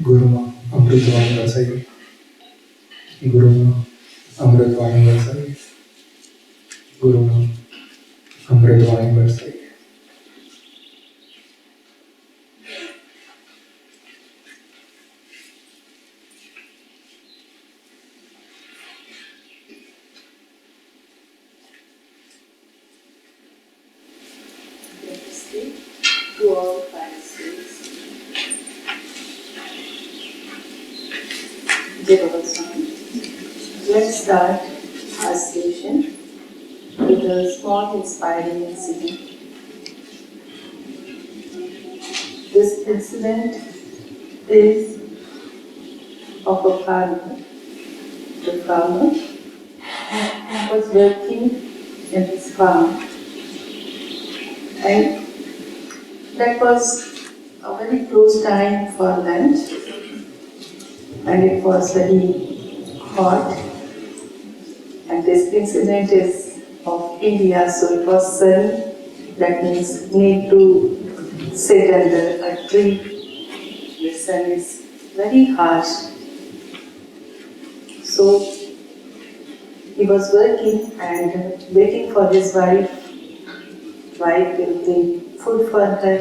Guruma, Amritwani Vasai. Guruma, Amritwani Vasai. Guruma, Amritwani Vasai. To all five states. Let's start our session. with a small inspiring incident. This incident is of a farmer. The farmer was working in his farm, and that was a very close time for lunch, and it was very hot. And this incident is of India, so it was sunny. That means need to sit under a tree. The sun is very harsh. So he was working and waiting for his wife. Wife will bring food for her.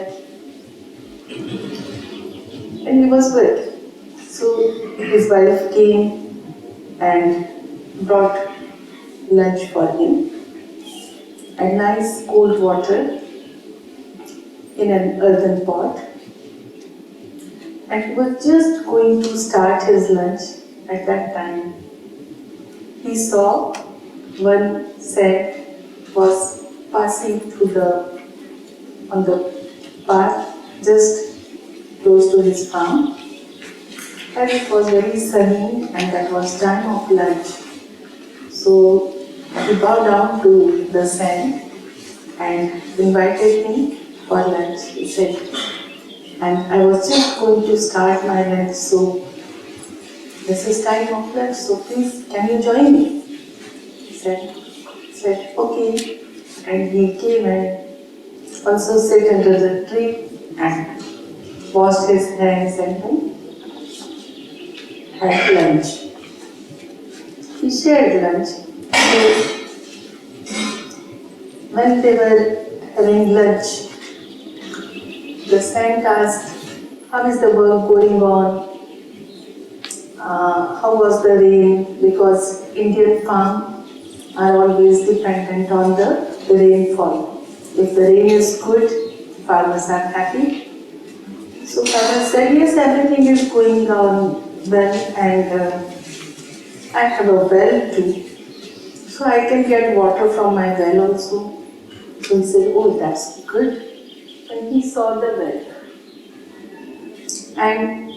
And he was working. So his wife came and brought lunch for him. And nice cold water in an earthen pot. And he was just going to start his lunch at that time. He saw one sand was passing through on the path just close to his farm. And it was very sunny and that was time of lunch. So he bowed down to the sand and invited him for lunch. He said, and I was just going to start my lunch, so this is time of lunch, so please can you join me? He said okay. And he came and also sat under the tree and washed his hands and had lunch. He shared lunch. So when they were having lunch, the saint asked, how is the work going on? How was the rain? Because Indian farm are always dependent on the rainfall. If the rain is good, farmers are happy. So farmer said, yes, everything is going on well, and I have a well too. So I can get water from my well also. So he said, oh, that's good. And he saw the well. And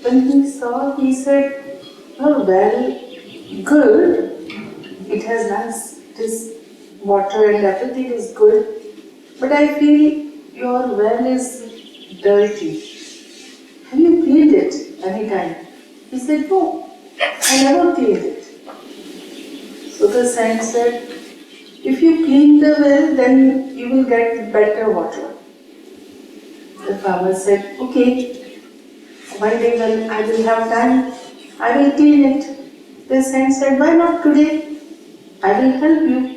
when he saw, he said, oh, well, good. It has nice, this water and everything is good. But I feel your well is dirty. Have you cleaned it any time? He said, no, I never cleaned it. So the saint said, if you clean the well, then you will get better water. The farmer said, okay, one day when I will have time, I will clean it. The saint said, why not today? I will help you.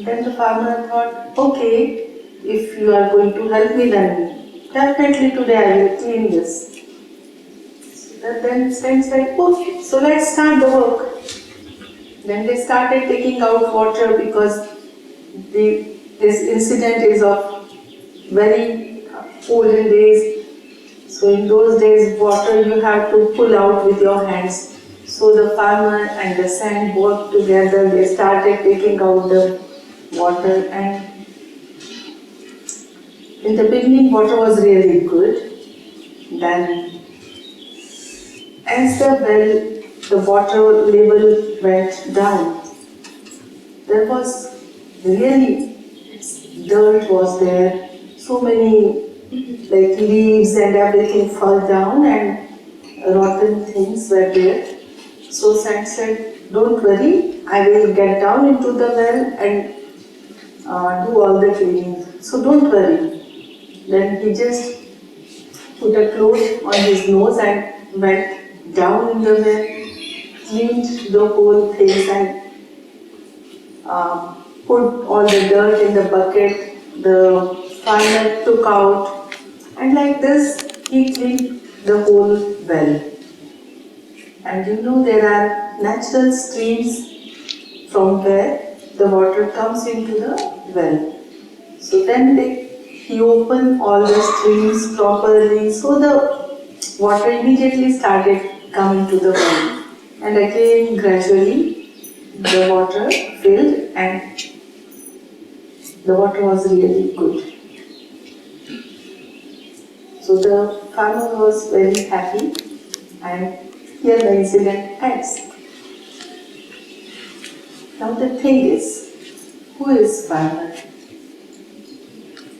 Then the farmer thought, okay, if you are going to help me, then definitely today I will clean this. So then saint said, okay, so let's start the work. Then they started taking out water because this incident is of very olden days. So in those days, water you have to pull out with your hands. So the farmer and the saint worked together. They started taking out the water, and in the beginning water was really good. Then as the water level went down, there was really dirt was there, so many like leaves and everything fell down and rotten things were there. So saint said, don't worry, I will get down into the well and do all the cleaning. So don't worry. Then he just put a cloth on his nose and went down in the well, cleaned the whole thing and put all the dirt in the bucket. The farmer took out, and like this he cleaned the whole well. And you know there are natural streams from where the water comes into the well. So then he opened all the streams properly, so the water immediately started coming to the well. And again, gradually, the water filled and the water was really good. So the farmer was very happy, and here the incident ends. Now the thing is, who is farmer?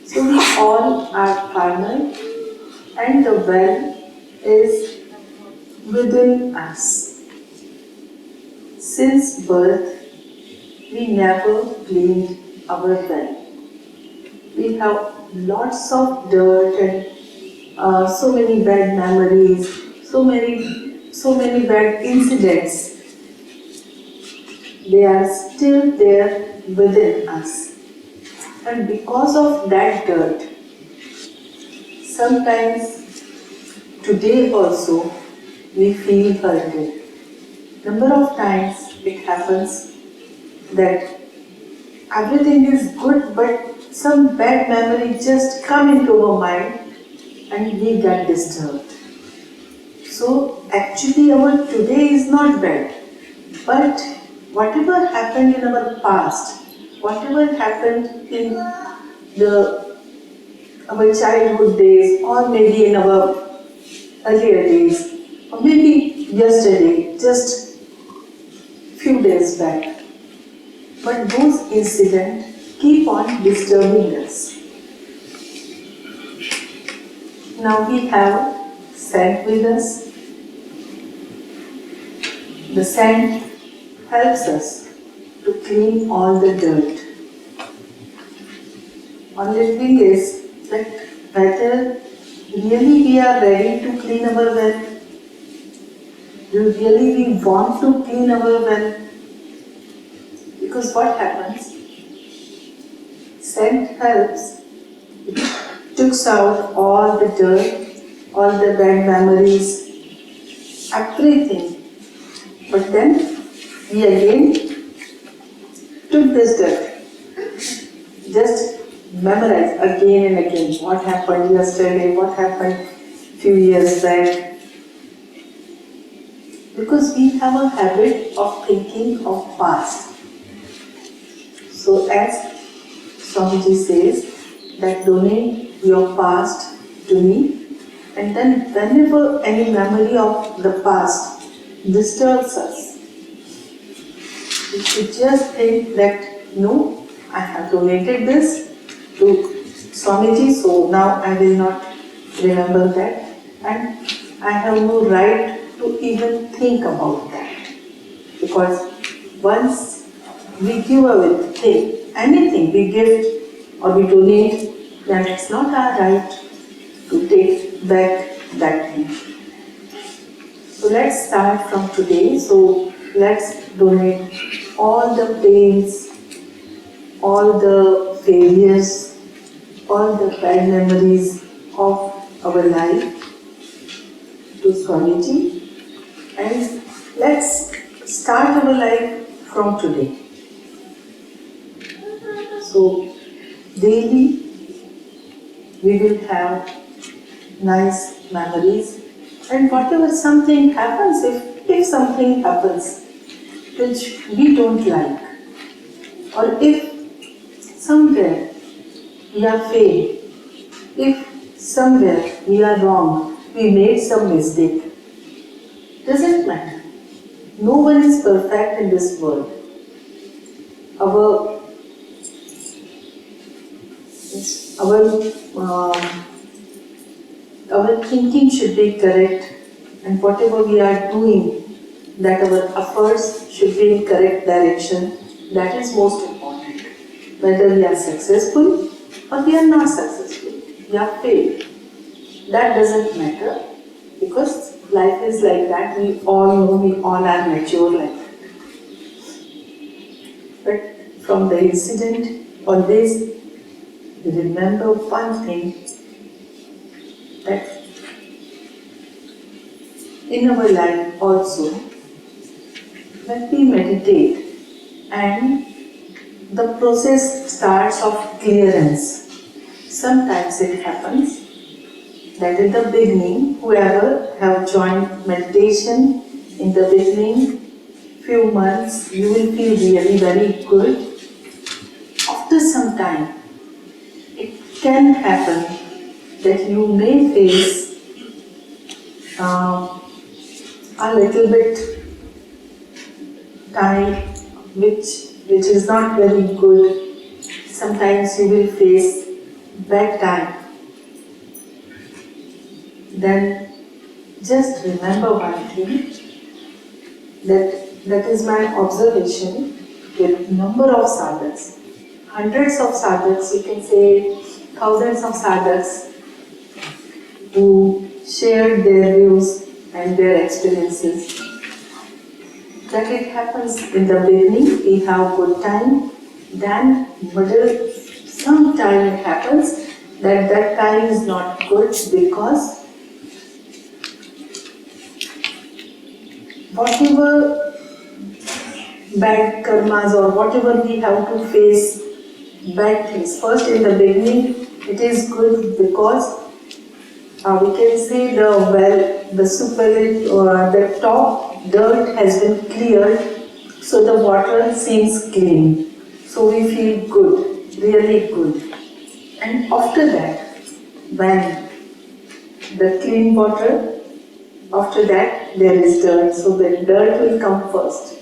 So we all are farmer, and the well is within us. Since birth, we never cleaned our well. We have lots of dirt and so many bad memories, so many bad incidents. They are still there within us. And because of that dirt, sometimes today also we feel hurted. Number of times it happens that everything is good, but some bad memory just come into our mind and we get disturbed. So actually our today is not bad, but whatever happened in our past, whatever happened in our childhood days, or maybe in our earlier days, or maybe yesterday, just few days back. But those incidents keep on disturbing us. Now we have scent with us. The scent helps us to clean all the dirt. Only thing is that whether really we are ready to clean our well, do really we want to clean our well? Because what happens? Scent helps. It takes out all the dirt, all the bad memories, everything. But then we again took this dirt. Just memorize again and again what happened yesterday, what happened few years back. Because we have a habit of thinking of past. So as Swamiji says, that donate your past to me, and then whenever any memory of the past disturbs us, we should just think that no, I have donated this to Swamiji, so now I will not remember that, and I have no right to even think about that. Because once we give away anything we give or we donate, then it's not our right to take back that thing. So let's start from today. So let's donate all the pains, all the failures, all the bad memories of our life to Swamiji, and let's start our life from today. So daily we will have nice memories, and whatever something happens, if something happens which we don't like, or if somewhere we are failed, if somewhere we are wrong, we made some mistake, doesn't matter. No one is perfect in this world. Our thinking should be correct, and whatever we are doing, that our efforts should be in correct direction. That is most important. Whether we are successful or we are not successful, we are failed. That doesn't matter, because life is like that. We all know, we all are mature like that. But from the incident, always remember one thing, that in our life also, when we meditate and the process starts of clearance, sometimes it happens that in the beginning, whoever have joined meditation in the beginning, few months, you will feel really very good. After some time, it can happen that you may face a little bit time which is not very good. Sometimes you will face bad time. Then just remember one thing, that is my observation with number of sadhaks, hundreds of sadhaks, you can say thousands of sadhaks who shared their views and their experiences. That it happens in the beginning, we have good time, then middle, sometime it happens that time is not good because whatever bad karmas or whatever we have to face bad things. First in the beginning it is good because we can say the top dirt has been cleared, so the water seems clean. So we feel good, really good. And after that, when the clean water, after that there is dirt, so the dirt will come first.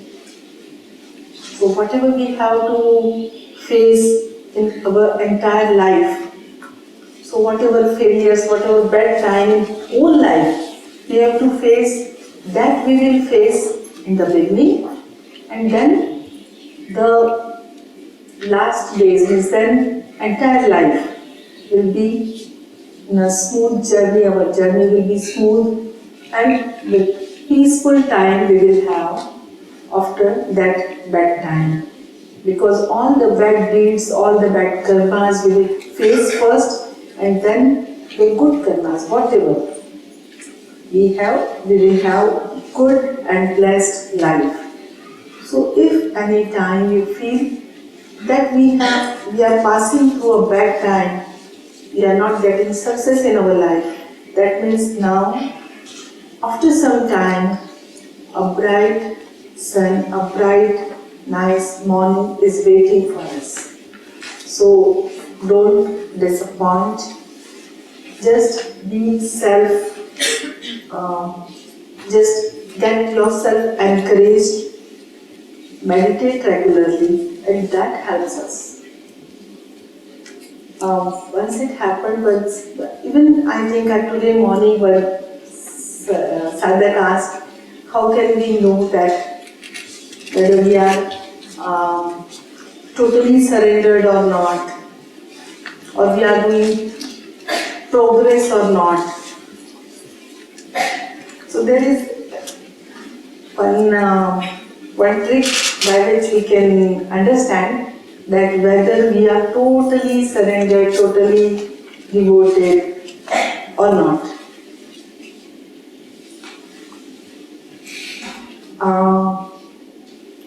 So whatever we have to face in our entire life, so whatever failures, whatever bad time in whole life, we have to face, that we will face in the beginning, and then the last days, means then entire life will be in a smooth journey, our journey will be smooth, and with peaceful time we will have after that bad time. Because all the bad deeds, all the bad karmas we will face first, and then the good karmas, whatever we will have good and blessed life. So if any time you feel that we are passing through a bad time, we are not getting success in our life, that means now, after some time, a bright sun, a bright, nice morning is waiting for us. So don't disappoint, just be just get yourself encouraged, meditate regularly, and that helps us. Once it happened, even I think today morning when Sadhak asked, how can we know that whether we are totally surrendered or not, or we are doing progress or not. So there is one trick by which we can understand that whether we are totally surrendered, totally devoted or not.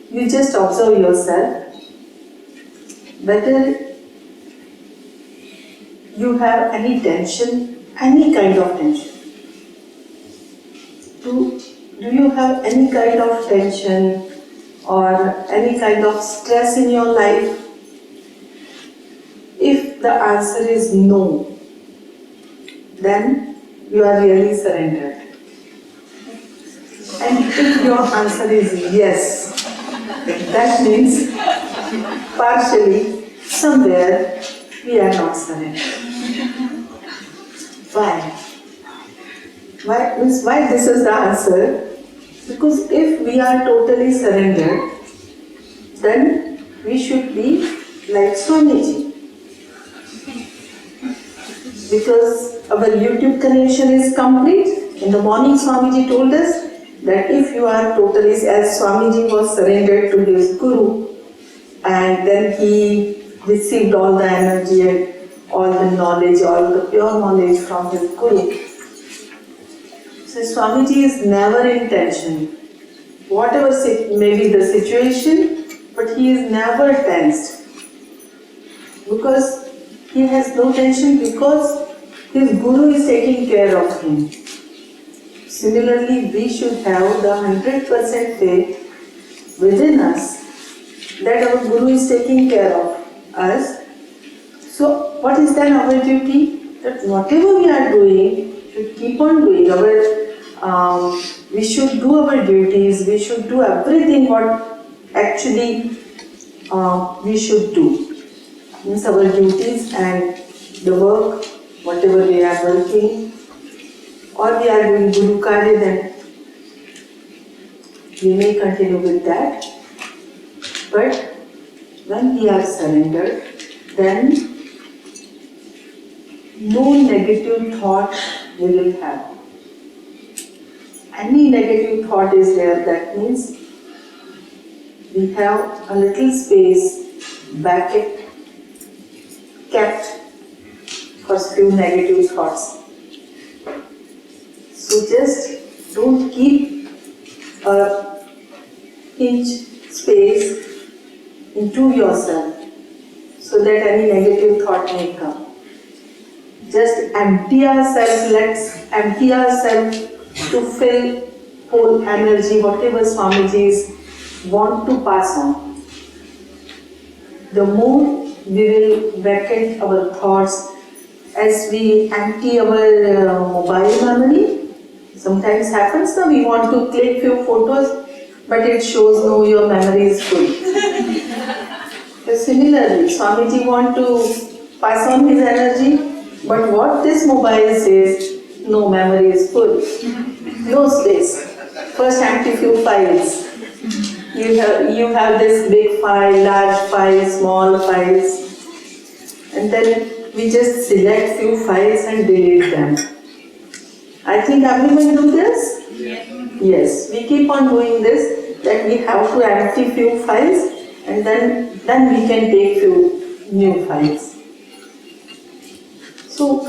You just observe yourself whether you have any tension, any kind of tension. Do you have any kind of tension or any kind of stress in your life? If the answer is no, then you are really surrendered. And if your answer is yes, that means partially, somewhere, we are not surrendered. Why? Why this is the answer? Because if we are totally surrendered, then we should be like Swamiji. Because our YouTube connection is complete. In the morning, Swamiji told us that if you are totally, as Swamiji was surrendered to his Guru, and then he received all the energy and all the knowledge, all the pure knowledge from his Guru. So Swamiji is never in tension. Whatever may be the situation, but he is never tensed. Because he has no tension, because his Guru is taking care of him. Similarly, we should have the 100% faith within us that our Guru is taking care of us. So, what is then our duty? That whatever we are doing, should keep on doing. We should do our duties. We should do everything what actually we should do. Means our duties and the work, whatever we are working, or we are doing Guru Karya, then we may continue with that. But when we are surrendered, then no negative thought we will have. Any negative thought is there, that means we have a little space kept for few negative thoughts. So just don't keep a inch space into yourself so that any negative thought may come. Just empty ourselves, let's empty ourselves to fill whole energy, whatever Swamiji's want to pass on. The more we will vacate our thoughts as we empty our mobile memory. Sometimes happens that we want to click few photos, but it shows no, your memory is full. So similarly, Swamiji want to pass on his energy, but what this mobile says, no, memory is full, no space. First empty few files. You have this big file, large file, small files, and then we just select few files and delete them. I think everyone do this? Yes, we keep on doing this, that we have to empty few files and then we can take few new files. So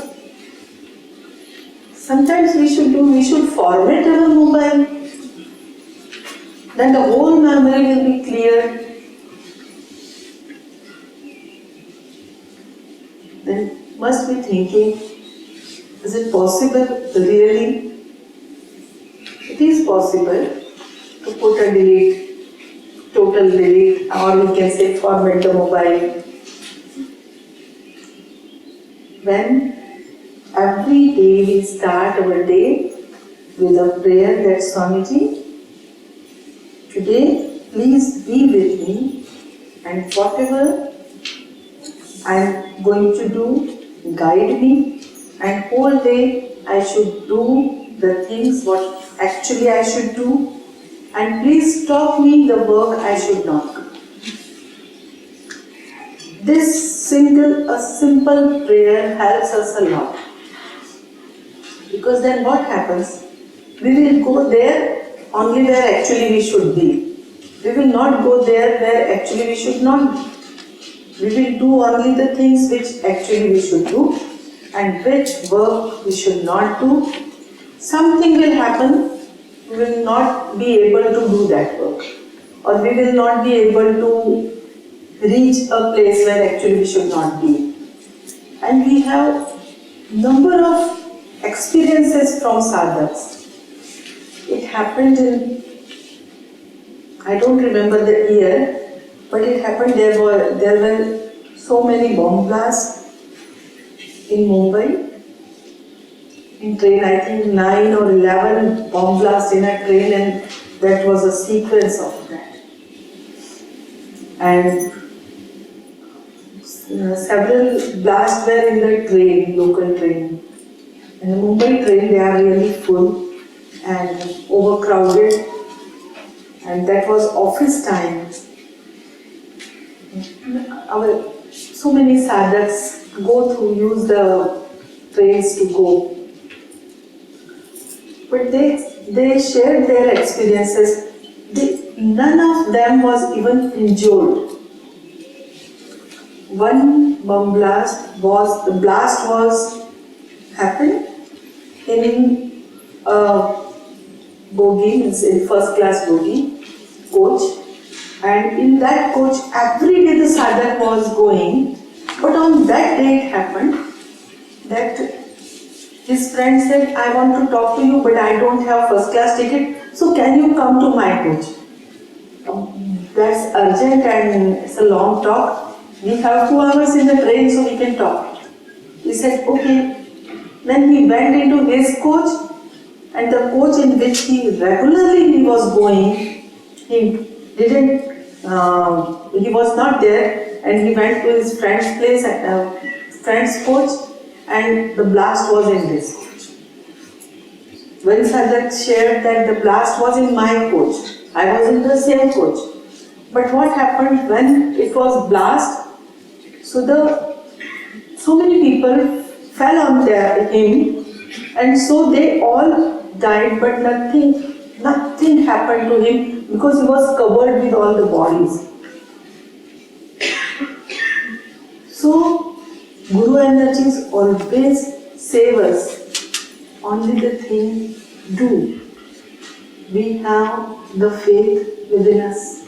sometimes we should format our mobile. Then the whole memory will be clear. Then must be thinking, is it possible really? It is possible to put a delete, total delete, or we can say format the mobile. When every day we start our day with a prayer that Swamiji, today please be with me and whatever I am going to do, guide me, and whole day I should do the things what actually I should do, and please stop me the work I should not do. This simple prayer helps us a lot. Because then what happens? We will go there only where actually we should be. We will not go there where actually we should not be. We will do only the things which actually we should do and which work we should not do. Something will happen, we will not be able to do that work, or we will not be able to reach a place where actually we should not be. And we have number of experiences from sadhaks. It happened in, I don't remember the year, but it happened, there were so many bomb blasts in Mumbai. In train, I think 9 or 11 bomb blasts in a train, and that was a sequence of that. And several blasts were in the train, local train. In the Mumbai train, they are really full and overcrowded, and that was office time. So many sadhaks use the trains to go. But they shared their experiences. None of them was even injured. One bomb blast happened in a bogie, in first class bogie, coach. And in that coach, every day the sadhak was going. But on that day it happened that his friend said, I want to talk to you, but I don't have first class ticket, so can you come to my coach? That's urgent and it's a long talk. We have 2 hours in the train, so we can talk. He said, okay. Then he went into his coach, and the coach in which he regularly was going, he was not there, and he went to his friend's place, friend's coach, and the blast was in this coach. When Sajjad shared that the blast was in my coach, I was in the same coach. But what happened when it was blast? So many people fell on him, and so they all died, but nothing happened to him because he was covered with all the bodies. So Guru energies always save us. Only the thing do. We have the faith within us.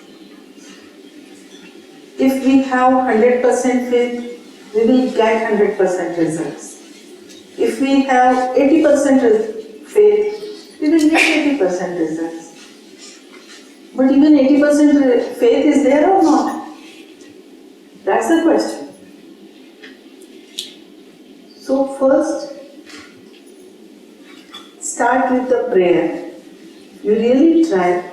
If we have 100% faith, we will get 100% results. If we have 80% faith, we will get 80% results. But even 80% faith is there or not? That's the question. So first, start with the prayer. You really try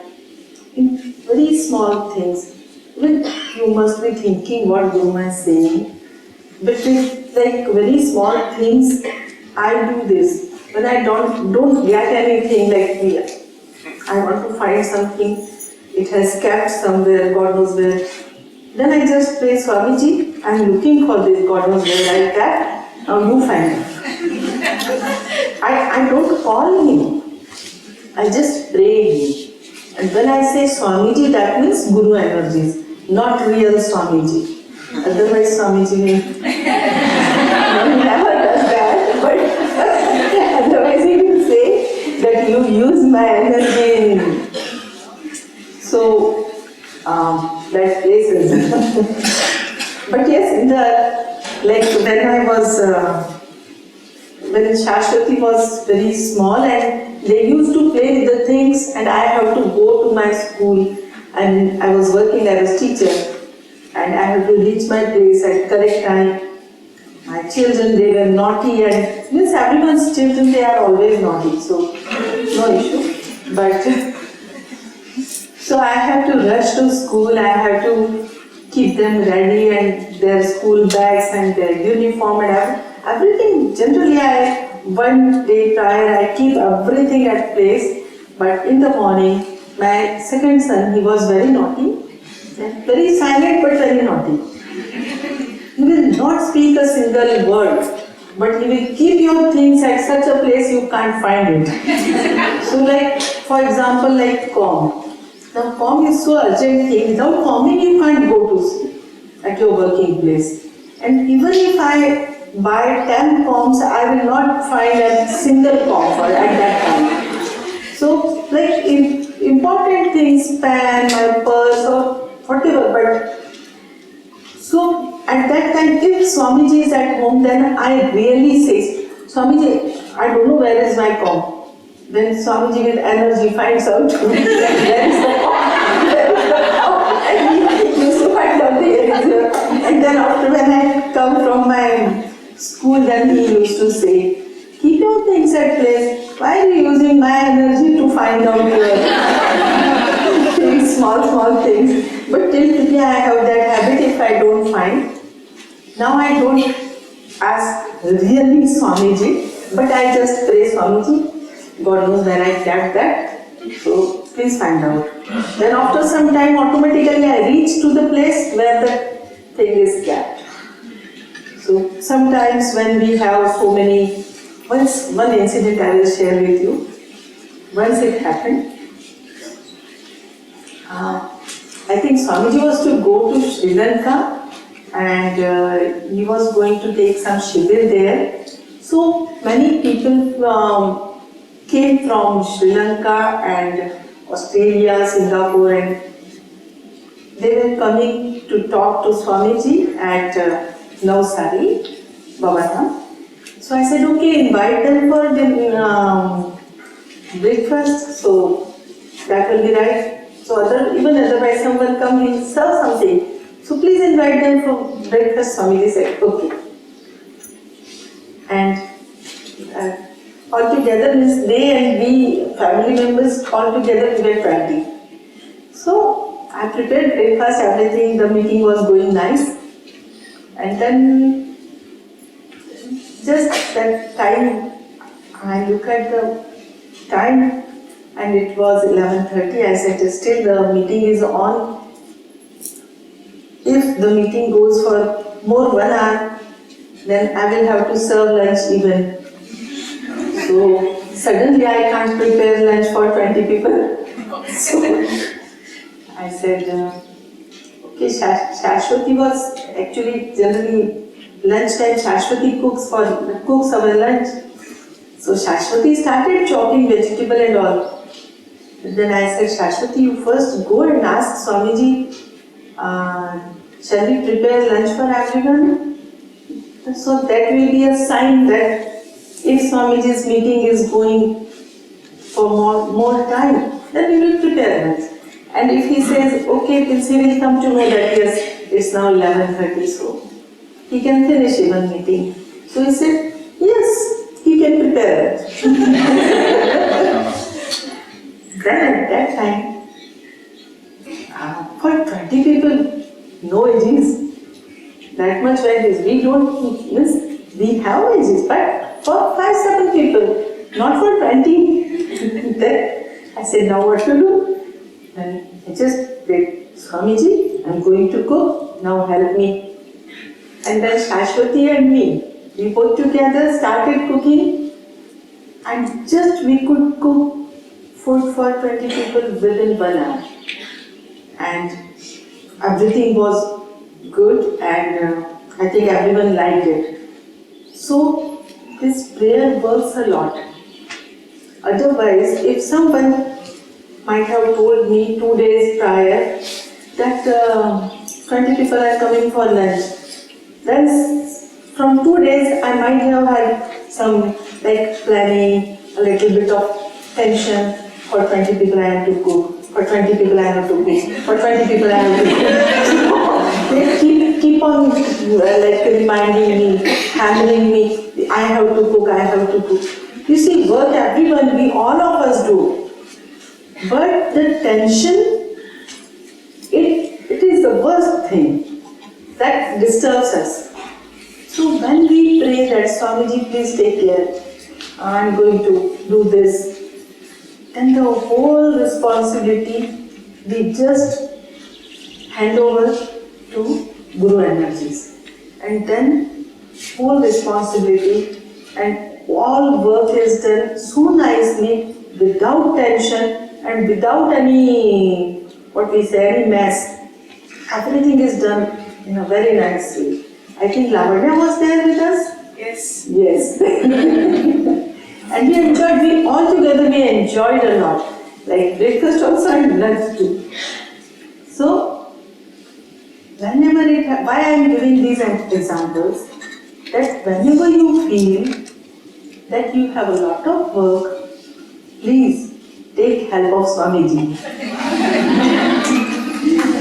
in very small things. Even you must be thinking what Guruma is saying. But with like very small things, I do this. When I don't get anything, like I want to find something, it has kept somewhere, God knows where. Then I just pray, Swamiji, I am looking for this, God knows where I kept. Now you find it. I don't call him. I just pray him. And when I say Swamiji, that means Guru energies, not real Swamiji. Otherwise, Swamiji never does that. But otherwise, he will say that you use my energy. So that places. But yes, in when I was when Shashwati was very small, and they used to play with the things, and I have to go to my school, and I was working as a teacher, and I have to reach my place at correct time. My children, they were naughty, and means everyone's children, they are always naughty, so no issue. But so I have to rush to school, I have to keep them ready, and their school bags and their uniform and everything. Generally, one day prior, I keep everything at place. But in the morning, my second son, he was very naughty, very silent but very naughty. He will not speak a single word, but he will keep your things at such a place you can't find it. So like, for example, like comb. Now comb is so urgent thing, without combing you can't go to sleep at your working place. And even if I buy 10 combs, I will not find a single comb at that time. So like important things, pen, my purse or whatever, but so at that time, if Swamiji is at home, then I really say, Swamiji, I don't know where is my comb. Then Swamiji with energy finds out where is the comb, where is the comb. And he used to find out the eraser. And then after when I come from my school, then he used to say, keep your things at place. Why are you using my energy to find out your things, small things? But till today I have that habit. If I don't find, now I don't ask really Swamiji, but I just pray, Swamiji, God knows where I kept that, so please find out. Then after some time, automatically I reach to the place where the thing is kept. So sometimes when we have so many, one incident I will share with you. Once it happened, I think Swamiji was to go to Sri Lanka, and he was going to take some shibir there. So many people came from Sri Lanka and Australia, Singapore, and they were coming to talk to Swamiji at Navsari, Babatham. So I said, okay, invite them for breakfast, so that will be right. So even otherwise someone come, he'll serve something. So please invite them for breakfast. Swamiji said, okay. And all together, means they and we family members all together we were 20. So I prepared breakfast, everything, the meeting was going nice. And then just that time, I look at the time and it was 11:30. I said, still the meeting is on. If the meeting goes for more 1 hour, then I will have to serve lunch even. So suddenly I can't prepare lunch for 20 people. So I said, okay, Shashwati was actually generally lunchtime. Shashwati cooks our lunch. So Shashwati started chopping vegetable and all. But then I said, Shashwati, you first go and ask Swamiji, shall we prepare lunch for everyone? So that will be a sign that if Swamiji's meeting is going for more time, then we will prepare lunch. And if he says, okay, he will come to know that yes, it's now 11:30, so he can finish even meeting. So he said, yes, he can prepare it. Then at that time, for 20 people, no veggies. That much veggies. We don't miss, we have veggies, but for 5-7 people, not for 20. Then I said, now what to do? And I just said, Swamiji, I'm going to cook, now help me. And then Shashwati and me, we both together started cooking, and just we could cook food for 20 people within 1 hour. And everything was good, and I think everyone liked it. So this prayer works a lot. Otherwise, if someone might have told me 2 days prior that 20 people are coming for lunch, then from 2 days I might have had some planning, a little bit of tension. For 20 people I have to cook, for 20 people I have to cook, for 20 people I have to cook. They keep on reminding me, hammering me, I have to cook, I have to cook. You see, work everyone, we all of us do. But the tension, it is the worst thing that disturbs us. So when we pray that Swamiji, please take care, I'm going to do this, then the whole responsibility we just hand over to Guru energies. And then whole responsibility and all work is done so nicely, without tension and without any, any mess. Everything is done in a very nice way. I think Lavanya was there with us? Yes. Yes. And we all together enjoyed a lot. Like breakfast also and lunch too. So, whenever why I am giving these examples, that whenever you feel that you have a lot of work, please take help of Swamiji.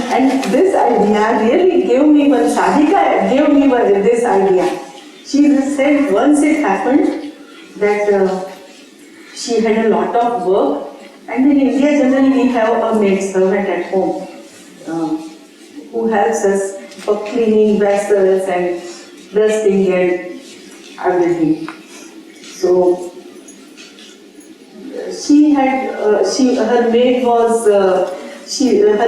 And this idea really gave me one, Sadhika gave me this idea. She just said once it happened that she had a lot of work, and in India generally we have a maid servant at home who helps us for cleaning vessels and dusting and everything. So her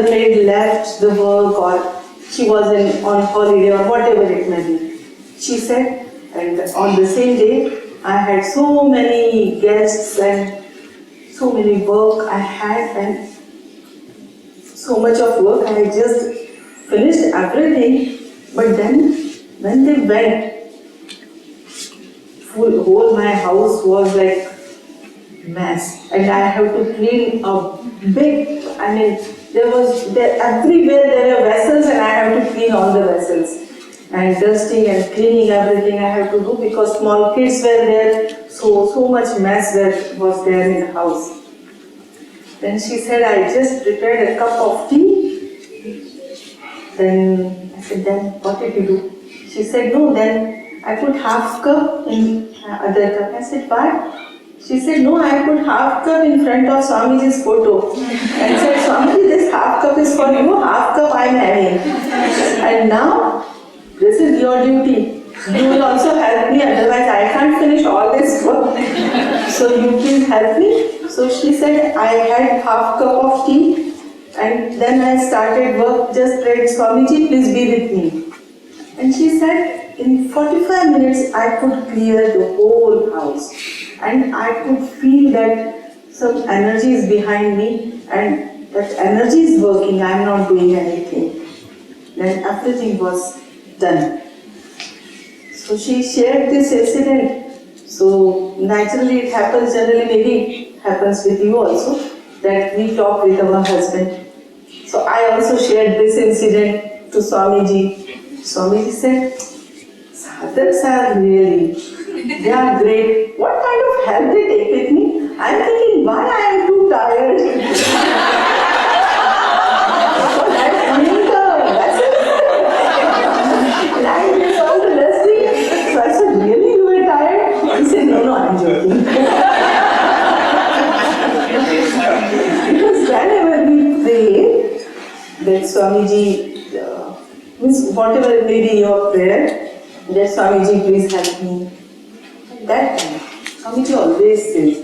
maid left the work, or she was on holiday or whatever it may be. She said, and on the same day I had so many guests and so many work I had, and so much of work. I just finished everything, but then when they went, whole my house was like mess, and I have to clean a big, everywhere there are vessels and I have to clean all the vessels. and dusting and cleaning everything I have to do because small kids were there, so much mess was there in the house. Then she said, I just prepared a cup of tea. Then I said, then what did you do? She said, no, then I put half cup in other cup. I said, why? She said, no, I put half cup in front of Swamiji's photo. And said, Swamiji, this half cup is for you, half cup I am having. And now, this is your duty. You will also help me, otherwise I can't finish all this work. So you please help me. So she said, I had half cup of tea and then I started work, just prayed, Swamiji, please be with me. And she said, in 45 minutes I could clear the whole house. And I could feel that some energy is behind me and that energy is working, I am not doing anything. Then everything was done. So she shared this incident. So naturally it happens, generally maybe it happens with you also, that we talk with our husband. So I also shared this incident to Swamiji. Swamiji said, sadhaks are really, they are great. What kind of help they take with me? I am thinking, why I am too tired? Because I am doing the lessons. And I did all the dusting. So I said, really, you were tired? He said, no, I am joking. Because whenever we pray, that Swamiji, means whatever it may be your prayer, that Swamiji, please help me. At that time, Swamiji always says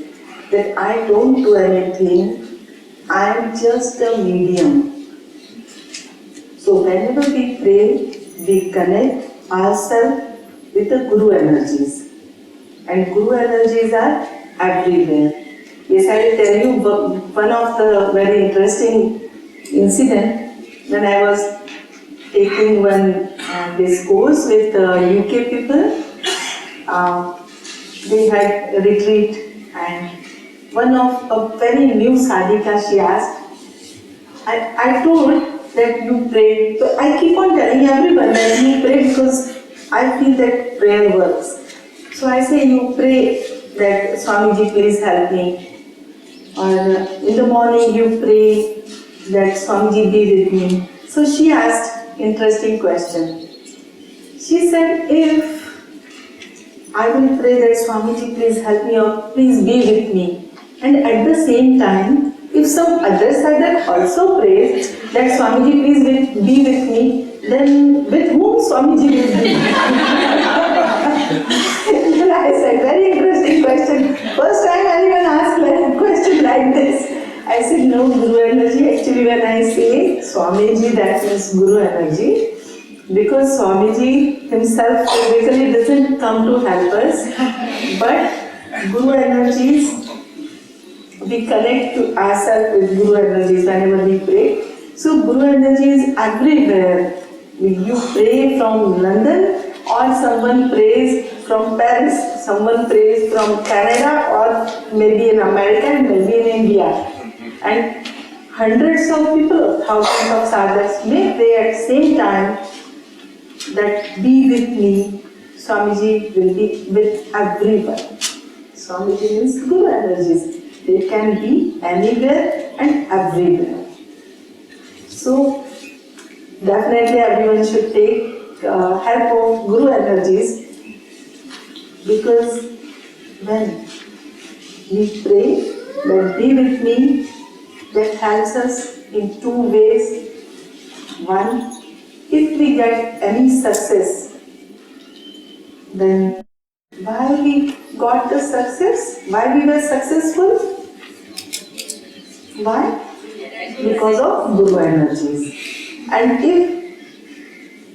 that I don't do anything, I am just a medium. So whenever we pray, we connect ourselves with the Guru energies. And Guru energies are everywhere. Yes, I will tell you one of the very interesting incident when I was taking one discourse with UK people. They had a retreat and one of a very new sadhika, she asked, I told that you pray. So I keep on telling everyone that you pray because I feel that prayer works. So I say you pray that Swamiji please help me. Or in the morning you pray that Swamiji be with me. So she asked interesting question. She said, if I will pray that Swamiji please help me or please be with me, and at the same time, if some other sadhak also prays that Swamiji please be with me, then with whom Swamiji will be? I said, very interesting question. First time anyone asked a question like this. I said, no, Guru energy. Actually, when I say Swamiji, that means Guru energy. Because Swamiji himself physically doesn't come to help us, but Guru energies, we connect to ourselves with Guru energies whenever we pray. So Guru energy is everywhere. You pray from London or someone prays from Paris, someone prays from Canada or maybe in America and maybe in India. And hundreds of people, thousands of sadhaks may pray at the same time that be with me, Swamiji will be with everyone. Swamiji means Guru energies. They can be anywhere and everywhere. So, definitely everyone should take help of Guru energies, because when we pray that be with me, that helps us in two ways. One, if we get any success, then why we got the success? Why we were successful? Why? Because of Guru energies. And if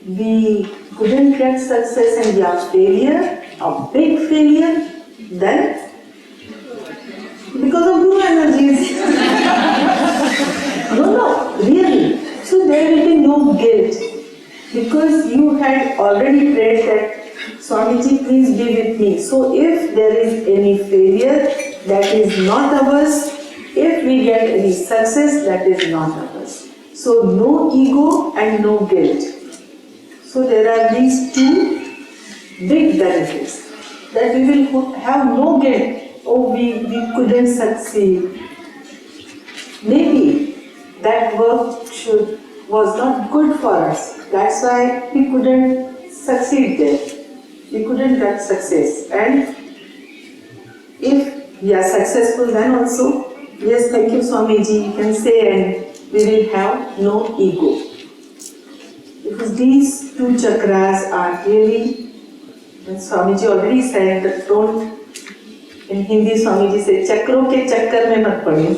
we couldn't get success and we are failure, a big failure, then because of Guru energies. No, really. So there will be no guilt, because you had already prayed that Swamiji please be with me. So if there is any failure, that is not ours. If we get any success, that is not ours. So no ego and no guilt. So there are these two big benefits, that we will have no guilt, oh we couldn't succeed. Maybe that work was not good for us, that's why we couldn't succeed there. We couldn't get success. And if we are successful then also, yes, thank you Swamiji, you can say, and we will have no ego. Because these two chakras are really, and Swamiji already said that don't, in Hindi Swamiji said, chakron ke chakkar mein mat padiye.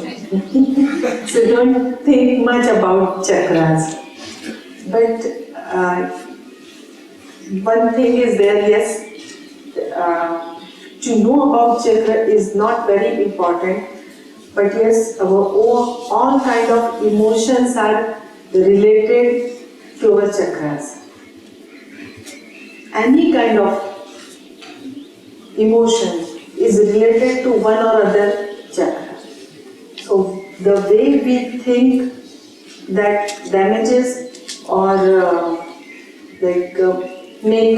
So don't think much about chakras. But one thing is there, yes, to know about chakra is not very important, but yes, all kind of emotions are related to our chakras. Any kind of emotion is related to one or other chakra. So the way we think that damages or make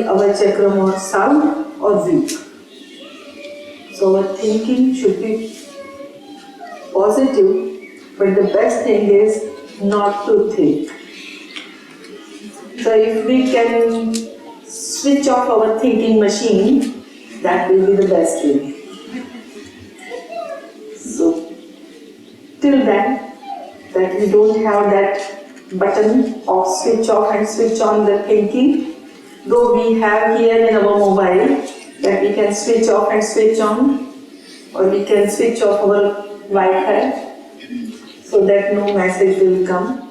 our chakra more sound or weak. So our thinking should be positive, but the best thing is not to think. So if we can switch off our thinking machine, that will be the best way. So till then, that we don't have that button of switch off and switch on the thinking, though we have here in our mobile that we can switch off and switch on, or we can switch off our Wi-Fi so that no message will come.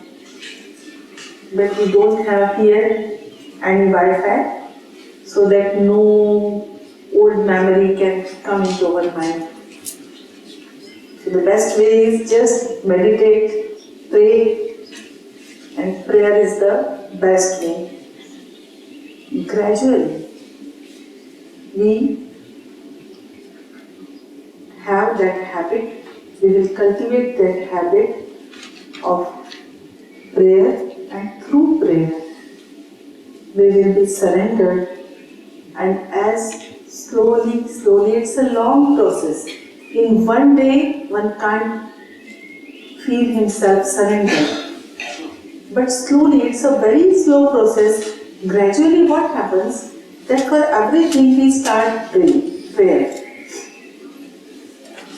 But we don't have here any Wi-Fi, so that no old memory can come into our mind. So the best way is just meditate, pray, and prayer is the best way. Gradually, we have that habit, we will cultivate that habit of prayer, and through prayer, we will be surrendered, and as slowly, it's a long process. In one day, one can't feel himself surrendered. But slowly, it's a very slow process. Gradually what happens, that for everything we start prayer.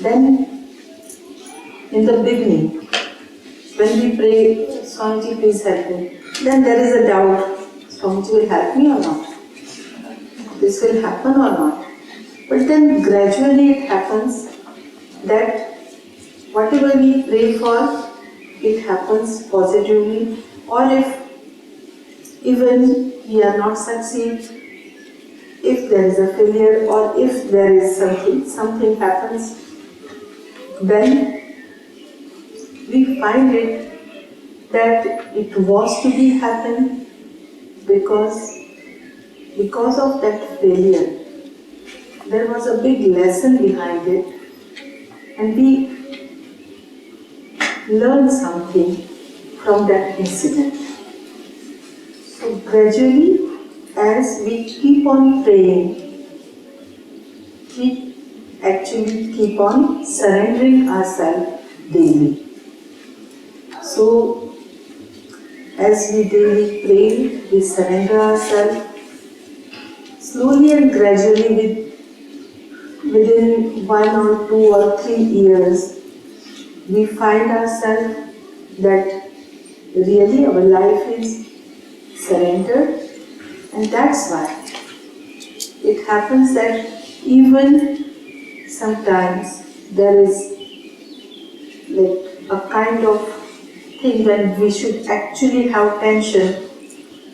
Then, in the beginning, when we pray, Swamiji please help me, then there is a doubt, Swamiji will help me or not? This will happen or not? But then gradually it happens that whatever we pray for, it happens positively, or if even we are not succeed, if there is a failure or if there is something happens, then we find it that it was to be happen because of that failure. There was a big lesson behind it, and we learned something from that incident. So gradually, as we keep on praying, we actually keep on surrendering ourselves daily. So, as we daily pray, we surrender ourselves. Slowly and gradually, within 1 or 2 or 3 years, we find ourselves that really our life is surrendered, and that's why it happens that even sometimes there is like a kind of thing when we should actually have tension,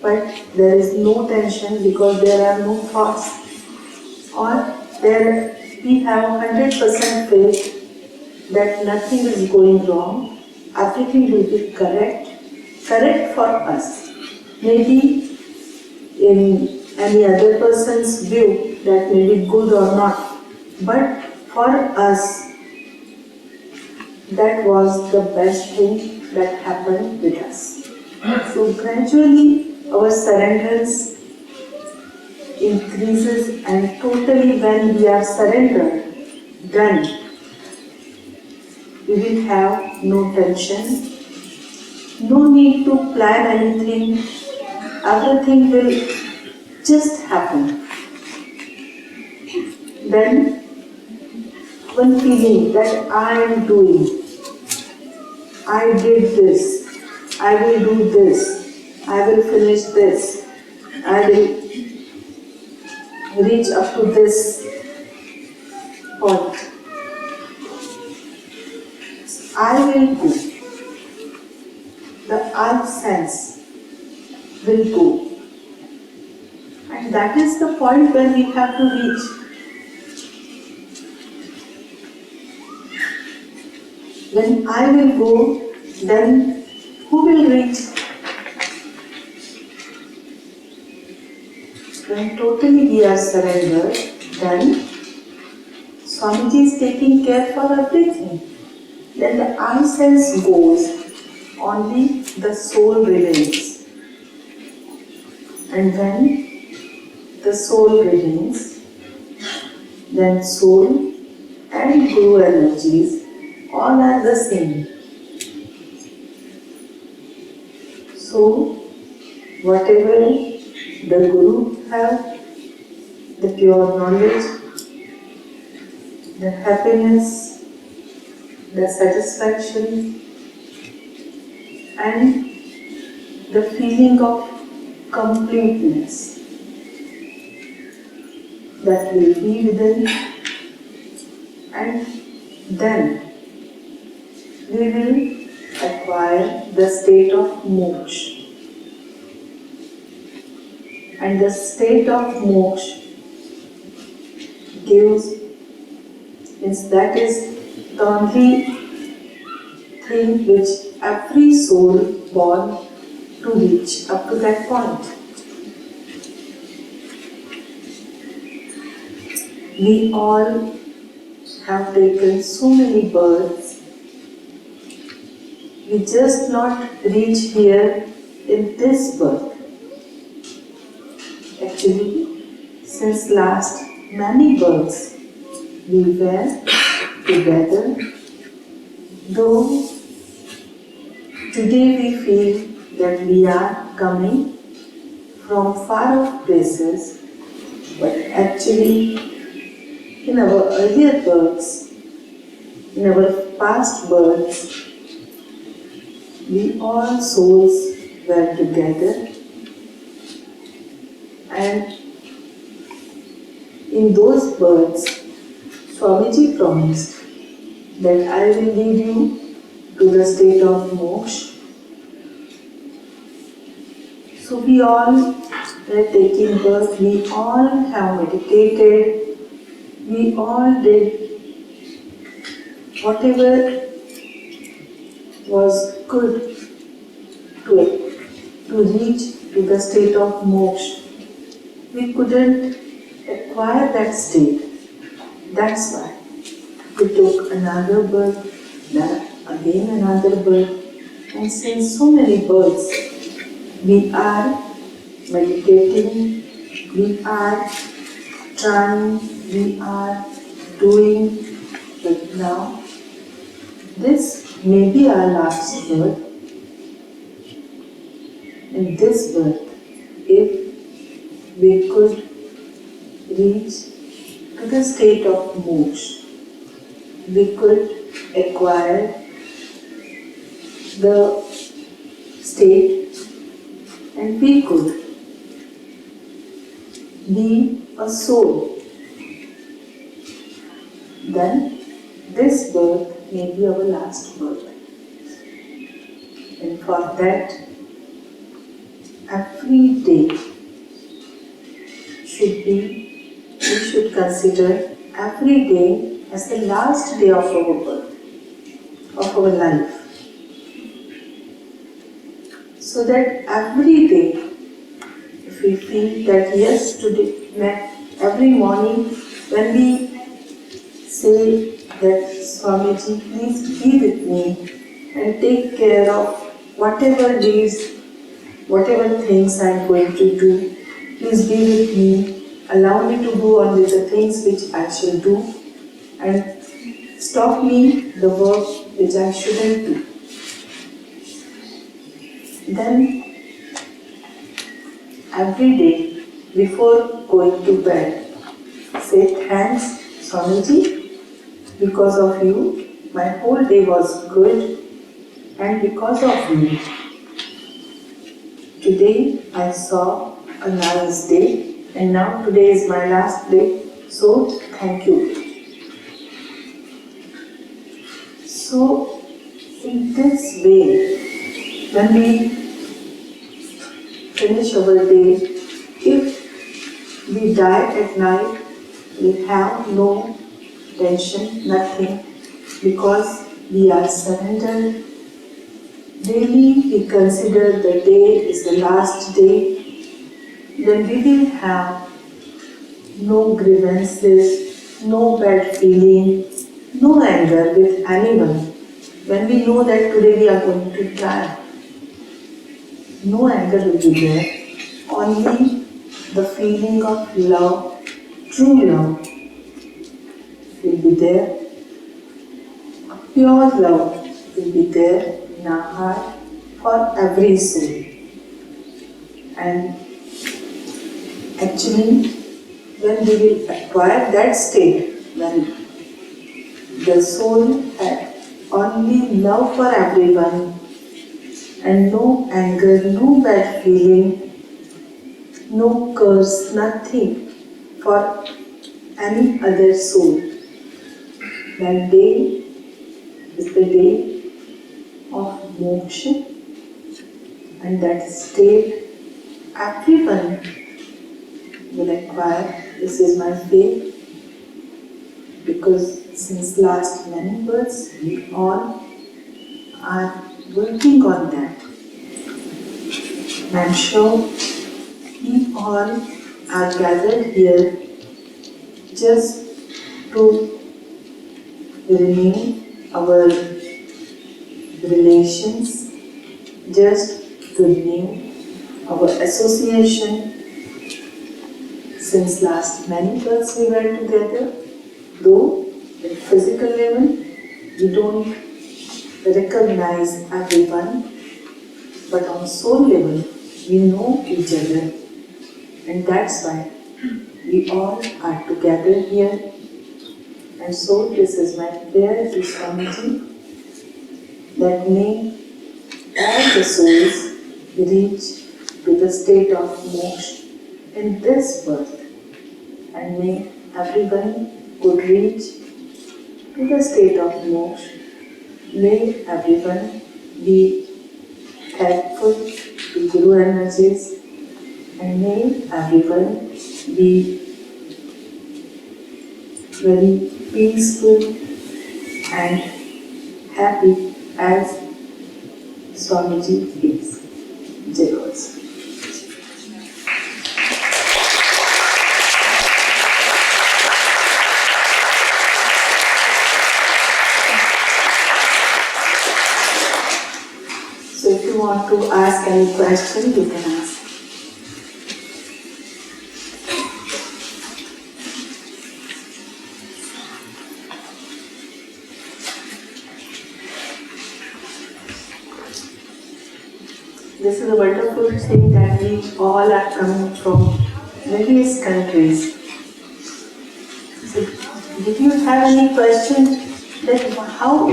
but there is no tension because there are no thoughts, or there we have 100% faith that nothing is going wrong, everything will be correct for us. Maybe in any other person's view that may be good or not, but for us that was the best thing that happened with us. So gradually our surrenderance increases, and totally when we are surrendered, then we will have no tension, no need to plan anything, everything will just happen. Then one feeling that I am doing, I did this, I will do this, I will finish this, I will reach up to this point. I will go. The I sense will go. And that is the point where we have to reach. When I will go, then who will reach? When totally we are surrendered, then Swamiji is taking care for everything. Then the I sense goes, only the soul remains. And when the soul remains, then soul and Guru energies all are the same. So, whatever the Guru have, the pure knowledge, the happiness, the satisfaction, and the feeling of completeness that will be within, and then we will acquire the state of moksha. And the state of moksha means that is the only thing which every soul born to reach up to that point. We all have taken so many births. We just not reach here in this birth. Actually, since last many births, we were together, though today we feel that we are coming from far off places, but actually in our earlier births, in our past births, we all souls were together, and in those births, Swamiji promised that I will lead you to the state of moksha. So we all were taking birth, we all have meditated, we all did whatever was good to reach to the state of moksha. We couldn't acquire that state. That's why we took another birth, then again another birth, and since so many births, we are meditating, we are trying, we are doing, but now this may be our last birth. In this birth, if we could reach to the state of moksha, we could acquire the state and we could be a soul. Then this birth may be our last birth. And for that, every day we should consider every day as the last day of our birth, of our life. So that every day, if we feel that yes, today, every morning when we say that Swamiji, please be with me and take care of whatever needs whatever things I am going to do, please be with me, allow me to go on with the things which I shall do, and stop me the work which I shouldn't do. Then, every day, before going to bed, say thanks, Swamiji, because of you, my whole day was good, and because of you, today I saw a nice day, and now today is my last day, so thank you. So, in this way, when we finish our day, if we die at night, we have no tension, nothing, because we are surrendered. Daily we consider the day is the last day, then we will have no grievances, no bad feeling, no anger with anyone. When we know that today we are going to die, no anger will be there, only the feeling of love, true love will be there. Pure love will be there in our heart for every soul. And actually, when we will acquire that state, when the soul had only love for everyone and no anger, no bad feeling, no curse, nothing for any other soul, that day is the day of moksha, and that state everyone will acquire. This is my faith, because since last many births we all are working on that. I am sure we all are gathered here just to renew our relations, just to renew our association. Since last many births we were together, though at physical level we don't recognize everyone, but on soul level we know each other, and that's why we all are together here. And so this is my prayer to Swamiji, that may all the souls reach to the state of moksha in this birth, and may everyone could reach to the state of moksha. May everyone be thankful to Guru energies, and may everyone be very peaceful and happy as Swamiji is. Jai Guru. So if you want to ask any question, you can ask. This is a wonderful thing that we all are coming from various countries. So, did you have any question that how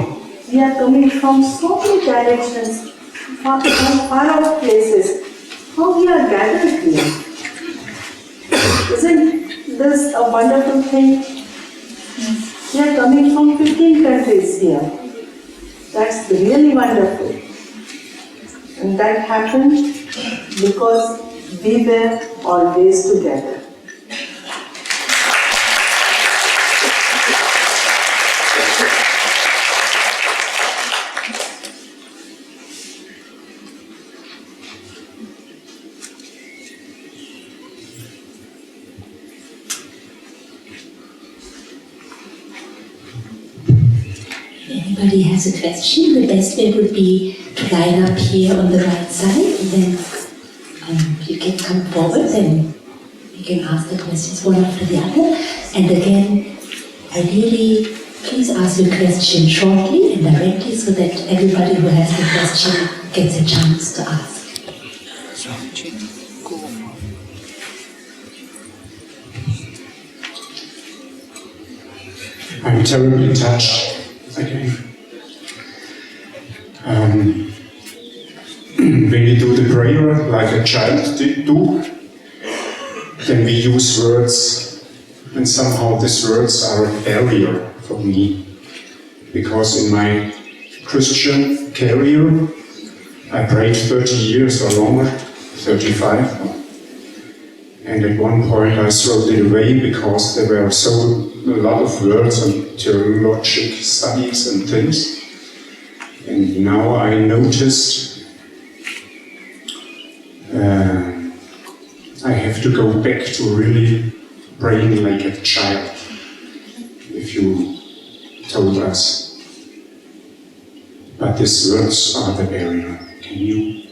we are coming from so many directions, from far off places, how we are gathered here? Isn't this a wonderful thing? We are coming from 15 countries here. That's really wonderful. And that happened because we were always together. Anybody has a question? The best way would be to line up here on the right side and then come forward, then you can ask the questions one after the other. And again, ideally, please ask your question shortly and directly so that everybody who has the question gets a chance to ask. I'm terribly touched again. When we do the prayer like a child do, then we use words, and somehow these words are a barrier for me. Because in my Christian career, I prayed 30 years or longer, 35. And at one point I threw it away because there were a lot of words and theological studies and things. And now I noticed I have to go back to really praying like a child, if you told us. But these words are the barrier. Can you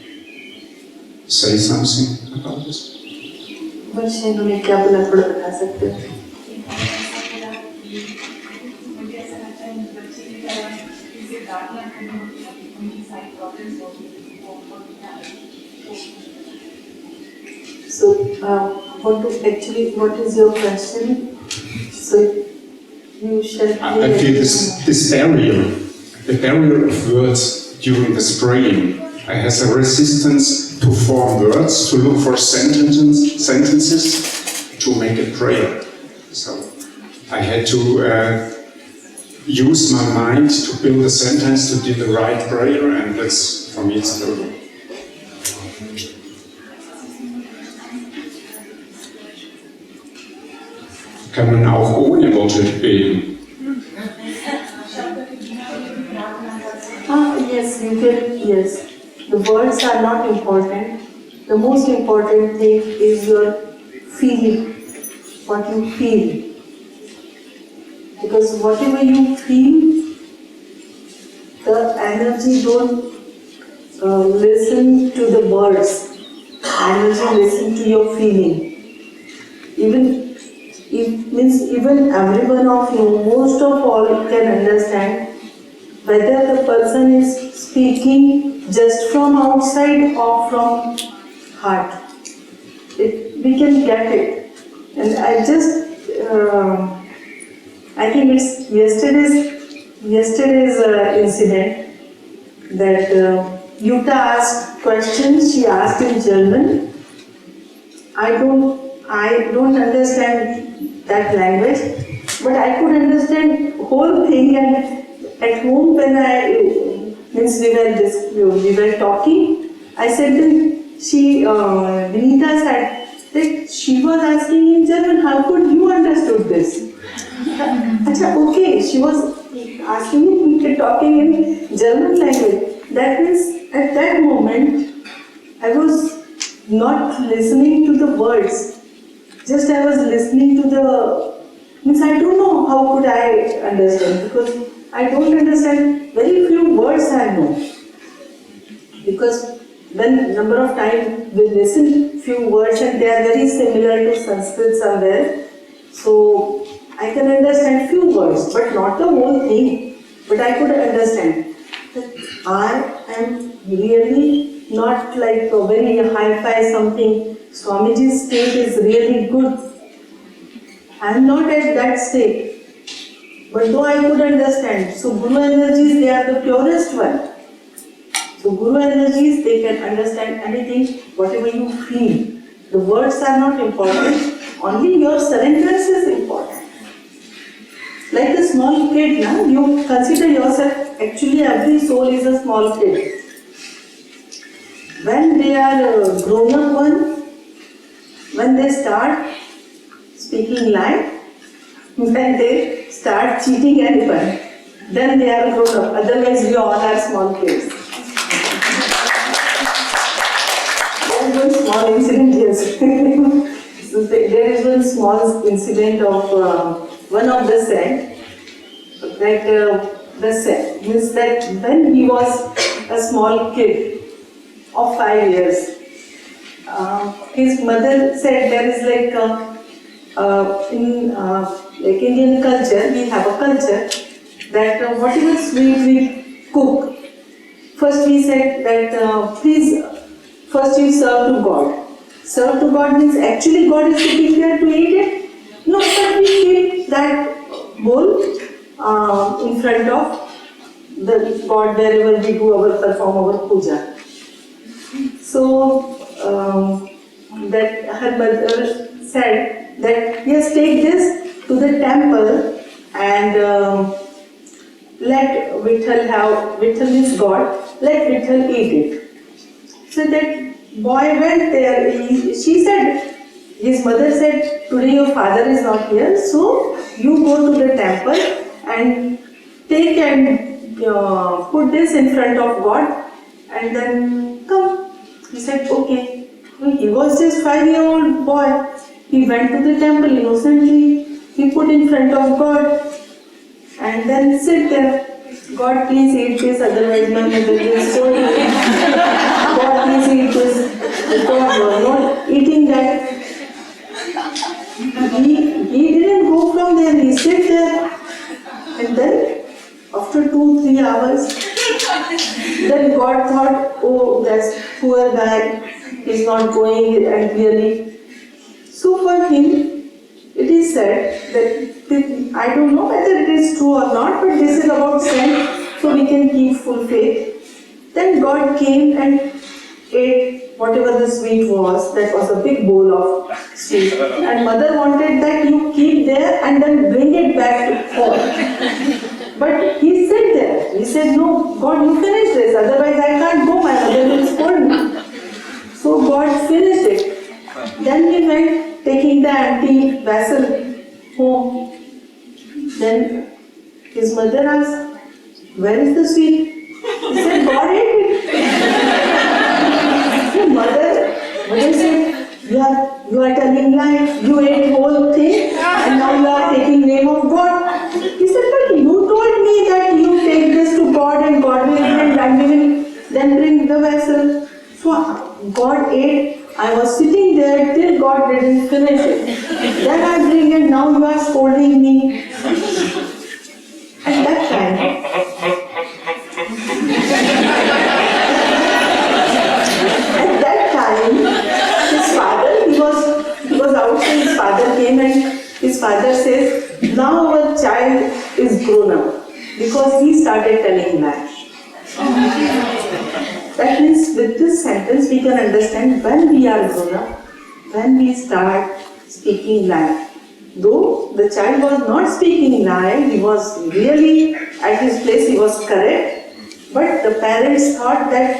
say something about this? बच्चे इन्होंने क्या बोला थोड़ा बता सकते हो? मुझे ऐसा लगता है बच्चे की तरह किसी दाखिला करने होती है उनकी सारी प्रॉब्लम्स होती है So, what is your question? So, you shall. I feel this barrier, the barrier of words during this praying. I have a resistance to form words, to look for sentences, to make a prayer. So I had to use my mind to build a sentence to do the right prayer, and that's, for me, it's total. Kann man auch ohne Worte beten? Yes, you can, yes. The words are not important. The most important thing is your feeling, what you feel. Because whatever you feel, the energy don't listen to the words. Energy listen to your feeling. Even every one of you, most of all, can understand whether the person is speaking just from outside or from heart. We can get it. And I think it's yesterday's incident that Yuta asked questions. She asked in German. I don't understand that language, but I could understand whole thing. And at home when we were talking, I said then Vinita said that she was asking in German, how could you understood this? Okay, she was asking me, talking in German language. That means at that moment, I was not listening to the words. Just I was listening to I don't know how could I understand, because I don't understand very few words I know. Because when number of times we listen few words and they are very similar to Sanskrit somewhere, so I can understand few words, but not the whole thing. But I could understand that I am really not like a very hi-fi something. Swamiji's state is really good. I am not at that state. But though I could understand, so Guru energies, they are the purest one. So Guru energies, they can understand anything, whatever you feel. The words are not important, only your surrenderance is important. Like a small kid, you consider yourself, actually every soul is a small kid. When they are grown up one, when they start speaking lie, when they start cheating anyone, then they are grown up. Otherwise, we all are small kids. There is one small incident, yes. So there is one small incident of one of the saint, the saint means that when he was a small kid of 5 years, his mother said there is in like Indian culture, we have a culture that whatever sweet we cook, first we said that please, first you serve to God. Serve to God means actually God is sitting there to eat it? No, but we keep that bowl in front of the God wherever we perform our puja. So that her mother said that yes, take this to the temple and let Vitthal means God, let Vitthal eat it. So that boy went there, she said, his mother said, today your father is not here, so you go to the temple and take and put this in front of God and then come. He said, okay. He was just 5-year-old boy. He went to the temple innocently. He put in front of God and then sit there. God, please eat this, otherwise my mother will scold me. God, please eat this. Because you are not eating that. He didn't go from there. He sit there. And then, after 2-3 hours, then God thought, oh, that poor guy is not going and really. So for him, it is said that, I don't know whether it is true or not, but this is about sense, so we can keep full faith. Then God came and ate whatever the sweet was, that was a big bowl of sweet. And mother wanted that you keep there and then bring it back to home. But he sat there. He said, no, God, you finish this, otherwise I can't go, my mother will scold me. So God finished it. Then he went taking the empty vessel home. Then his mother asked, where is the sweet? He said, God ate it. So mother said, you are telling lies, you ate whole thing and now you are taking name of God. He said, but you told me that you take this to God and God will eat and we will then bring the vessel. So God ate, I was sitting there till God didn't finish it. Then I bring it, now you are scolding me. At that time, his father, he was outside, his father came and his father says, now our child is grown up because he started telling lies. That means with this sentence we can understand when we are grown up, when we start speaking lie. Though the child was not speaking lie, he was really at his place, he was correct, but the parents thought that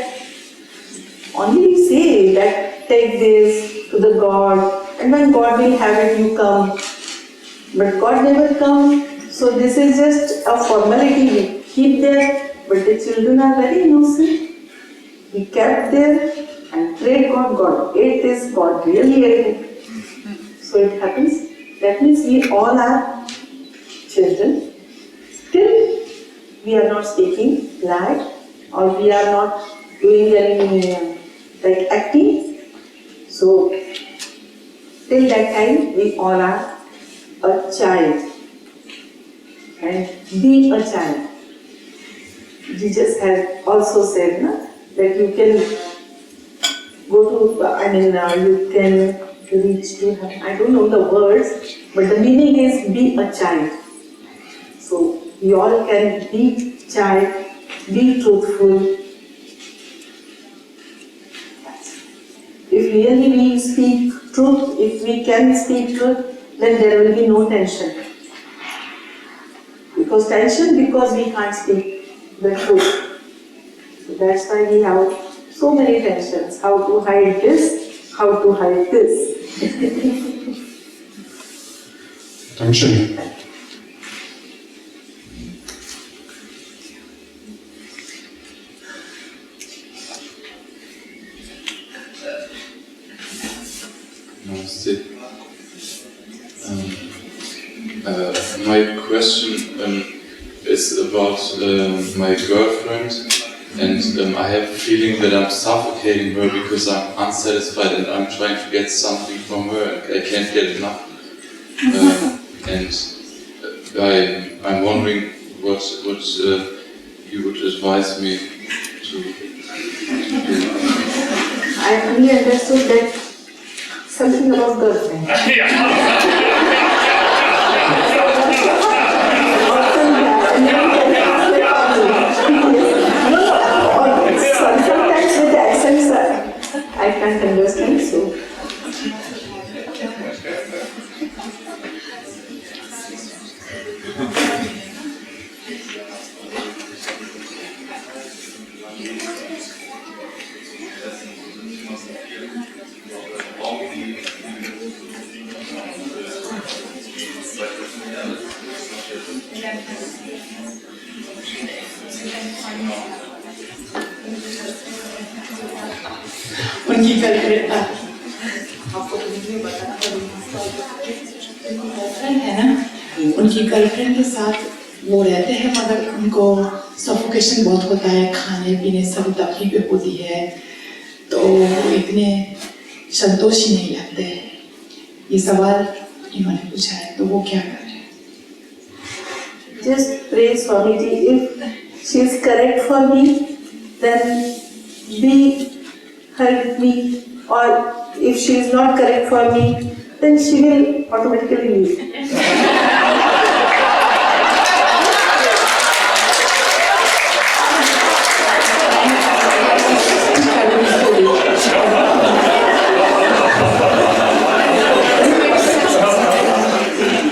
only say that take this to the God and when God will have it you come. But God never comes, so this is just a formality we keep there, but the children are very innocent. We kept there and prayed God ate this, God really ate it. So it happens. That means we all are children. Still we are not speaking lie or we are not doing any like acting. So till that time we all are a child and be a child. Jesus had also said that you can go to, you can reach to heaven. I don't know the words, but the meaning is be a child. So we all can be child, be truthful. If really we speak truth, if we can speak truth, then there will be no tension. Because we can't speak the truth. So that's why we have so many tensions. How to hide this, how to hide this. Dankeschön. My question is about my girlfriend. And I have a feeling that I'm suffocating her because I'm unsatisfied and I'm trying to get something from her and I can't get enough. And I'm wondering what you would advise me to do. I only understood that something about girlfriend. Sometimes with the accents I can't understand, so. उनकी girlfriend है ना, उनकी girlfriend के साथ वो रहते हैं मगर उनको सफोकेशन बहुत होता है, खाने पीने सब तकलीफें होती है, तो इतने संतोषी नहीं लगते। ये सवाल इन्होंने पूछा है, तो वो क्या करें? Just pray, Swamiji, if she is correct for me, then help me, or if she is not correct for me, then she will automatically leave.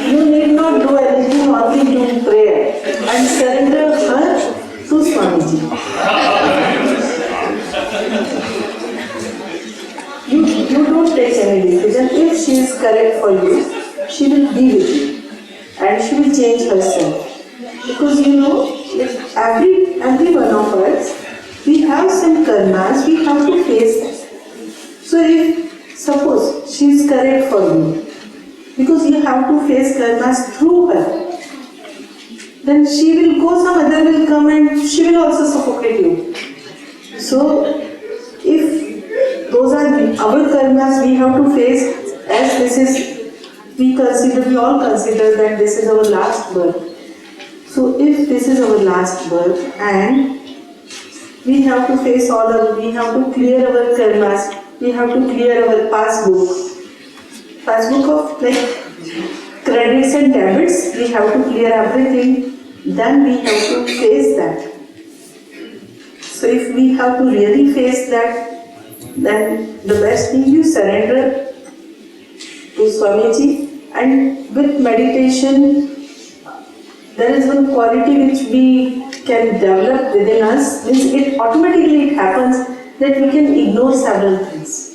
You need not do anything, only do prayer and surrender her to Swamiji. You don't take any decision. If she is correct for you, she will be with you and she will change herself. Because every one of us, we have some karmas, we have to face that. So if suppose she is correct for you, because you have to face karmas through her, then she will go, some other will come and she will also suffocate you. So if those are our karmas we have to face, as this is, we all consider that this is our last birth. So if this is our last birth and we have to face we have to clear our karmas, we have to clear our passbook of like credits and debits, we have to clear everything, then we have to face that. So if we have to really face that, then the best thing, you surrender to Swamiji, and with meditation there is one quality which we can develop within us, means it automatically happens that we can ignore several things.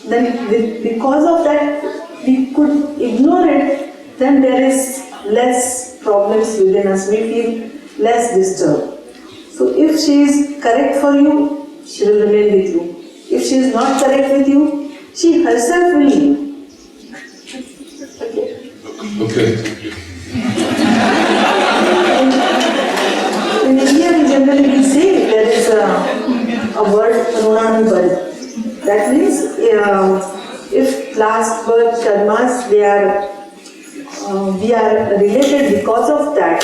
Then because of that we could ignore it, then there is less problems within us, we feel less disturbed. So if she is correct for you, she will remain with you. If she is not correct with you, she herself will leave. Okay, thank you. In India, we generally say there is a word, Runanu birth. That means if last birth karmas, we are related because of that.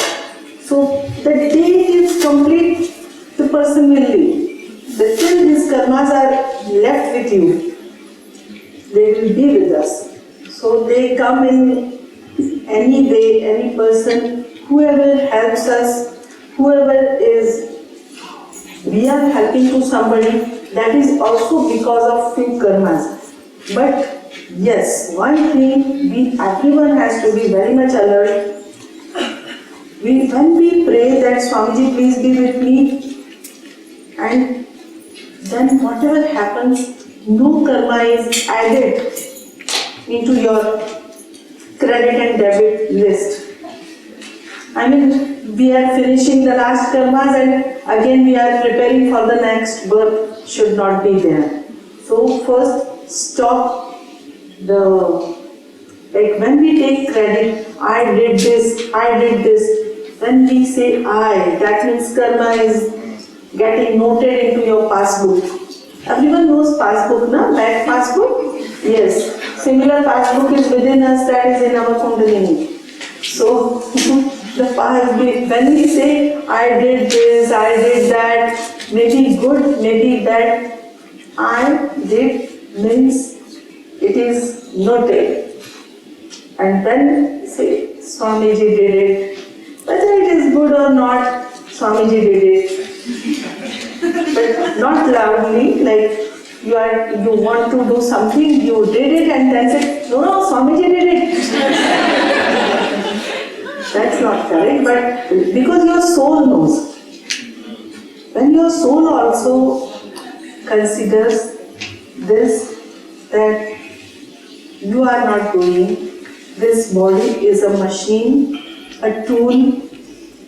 So the day it is complete, the person will leave. But still these karmas are left with you. They will be with us. So they come in any way, any person, whoever helps us, whoever is, we are helping to somebody, that is also because of few karmas. But yes, one thing, everyone has to be very much alert. When we pray that Swamiji please be with me, and then whatever happens, no karma is added into your credit and debit list. I mean, we are finishing the last karmas and again we are preparing for the next birth, should not be there. So first stop like when we take credit, I did this, when we say I, that means karma is getting noted into your passbook. Everyone knows passbook, na? Back passbook? Yes. Similar passbook is within us, that is in our Kundalini. So, the past, when we say, I did this, I did that, maybe good, maybe bad, I did means it is noted. And when say, Swamiji did it, whether it is good or not, Swamiji did it. But not loudly, like you want to do something, you did it and then say, no, Swamiji did it. That's not correct, but because your soul knows. When your soul also considers this, that you are not doing, this body is a machine, a tool,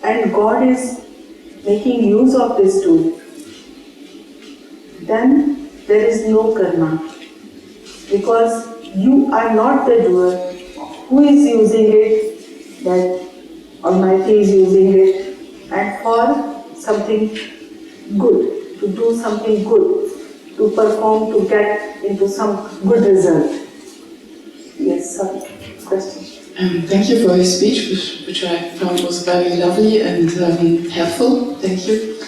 and God is making use of this tool, then there is no karma. Because you are not the doer. Who is using it? That Almighty is using it, and for something good, to do something good, to perform, to get into some good result. Yes, sir. Question. Thank you for your speech, which I found was very lovely and helpful. Thank you.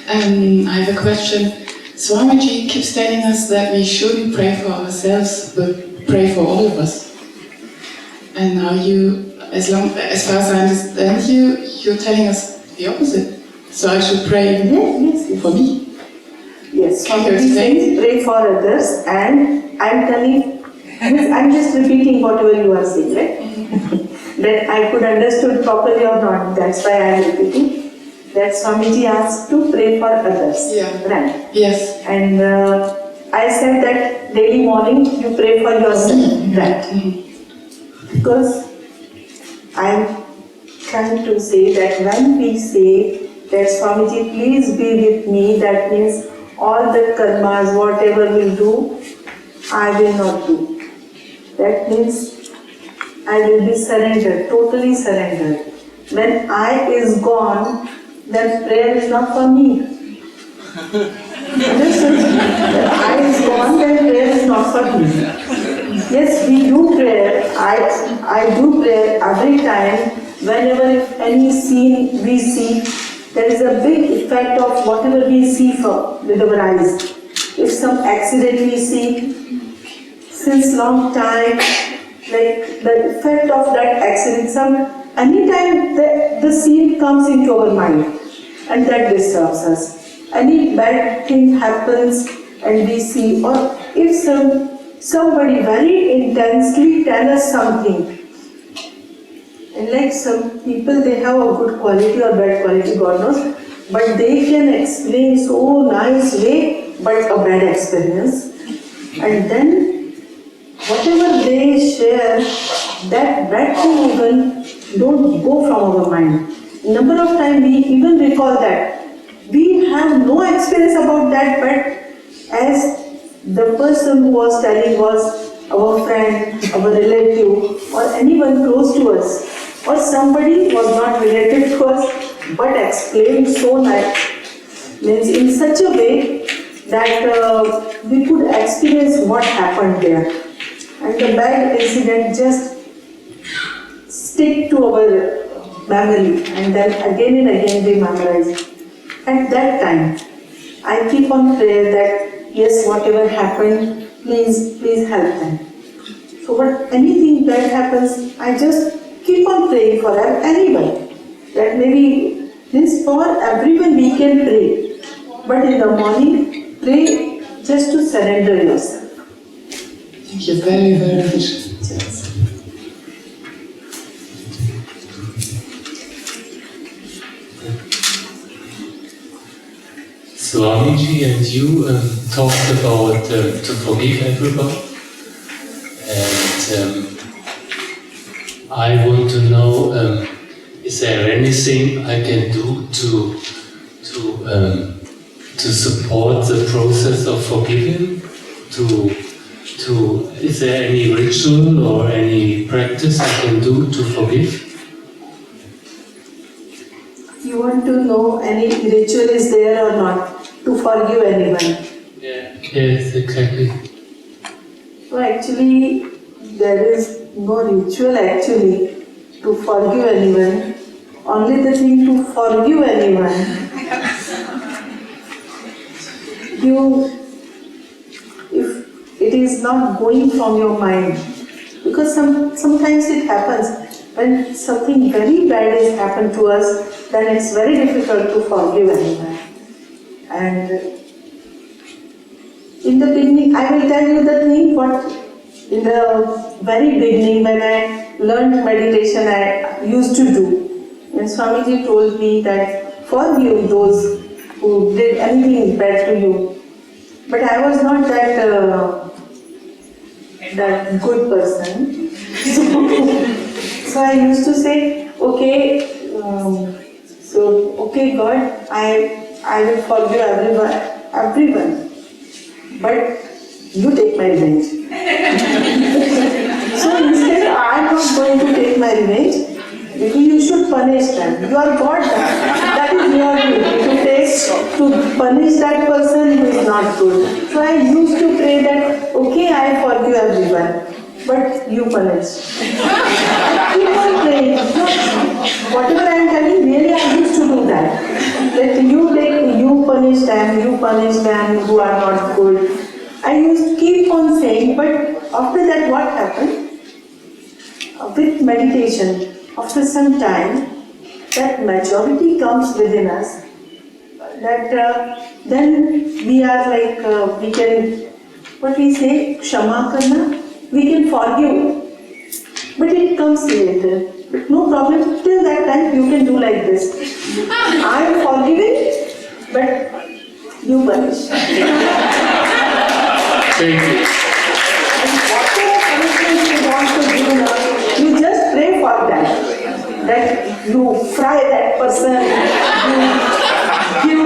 I have a question. Swamiji keeps telling us that we shouldn't pray for ourselves, but pray for all of us. And now as far as I understand you, you're telling us the opposite. So I should pray Yes. for me. Yes, Can you Swamiji explain? says pray for others, and I'm just repeating whatever you are saying, right? That I could understood properly or not, that's why I am repeating. That Swamiji asked to pray for others. Yeah. Right. Yes. And I said that daily morning you pray for yourself. Right. Because I am trying to say that when we say that Swamiji, please be with me, that means all the karmas, whatever we do, I will not do. That means I will be surrendered, totally surrendered. When I is gone, then prayer is not for me. Understood? When I is gone, then prayer is not for me. Yes, we do prayer. I do prayer every time. Whenever any scene we see, there is a big effect of whatever we see with our eyes. If some accident we see, since long time, like the effect of that accident, anytime the scene comes into our mind and that disturbs us. Any bad thing happens and we see, or if somebody very intensely tell us something, and like some people, they have a good quality or bad quality, God knows, but they can explain so nice way, but a bad experience. And then whatever they share, that bad thing even don't go from our mind. Number of times we even recall that. We have no experience about that, but as the person who was telling was our friend, our relative, or anyone close to us, or somebody was not related to us, but explained so nice, means in such a way that we could experience what happened there. And the bad incident just stick to our memory, and then again and again we memorize. At that time, I keep on prayer that yes, whatever happened, please help them. So anything bad happens, I just keep on praying for anyone. That maybe this for everyone we can pray. But in the morning, pray just to surrender yourself. Thank you very, very much. Yes. Swamiji and you talked about to forgive everybody, and I want to know, is there anything I can do to support the process of forgiving? Is there any ritual or any practice I can do to forgive? You want to know any ritual is there or not to forgive anyone? Yeah. Yes, exactly. So actually, there is no ritual actually to forgive anyone. Only the thing to forgive anyone, if it is not going from your mind, because sometimes it happens when something very bad has happened to us, then it's very difficult to forgive anyone. And in the beginning, I will tell you the thing what in the very beginning when I learned meditation I used to do. And Swamiji told me that forgive those who did anything bad to you. But I was not that good person. So I used to say, okay, okay God, I will forgive everyone. But you take my revenge. So instead, I am not going to take my revenge. You should punish them. You are God. That is your duty to punish that person who is not good. So I used to pray that, okay, I forgive everyone, but you punish. Keep on praying. Whatever I am telling, really I used to do that. That you punish them who are not good. I used to keep on saying, but after that what happened? With meditation, after some time, that maturity comes within us, that then we are like, we can, what we say, Kshama karna, we can forgive, but it comes later. But no problem, till that time you can do like this. I am forgiving, but you punish. Thank you. Whatever punishment you want to give now, you just pray for that you fry that person, you give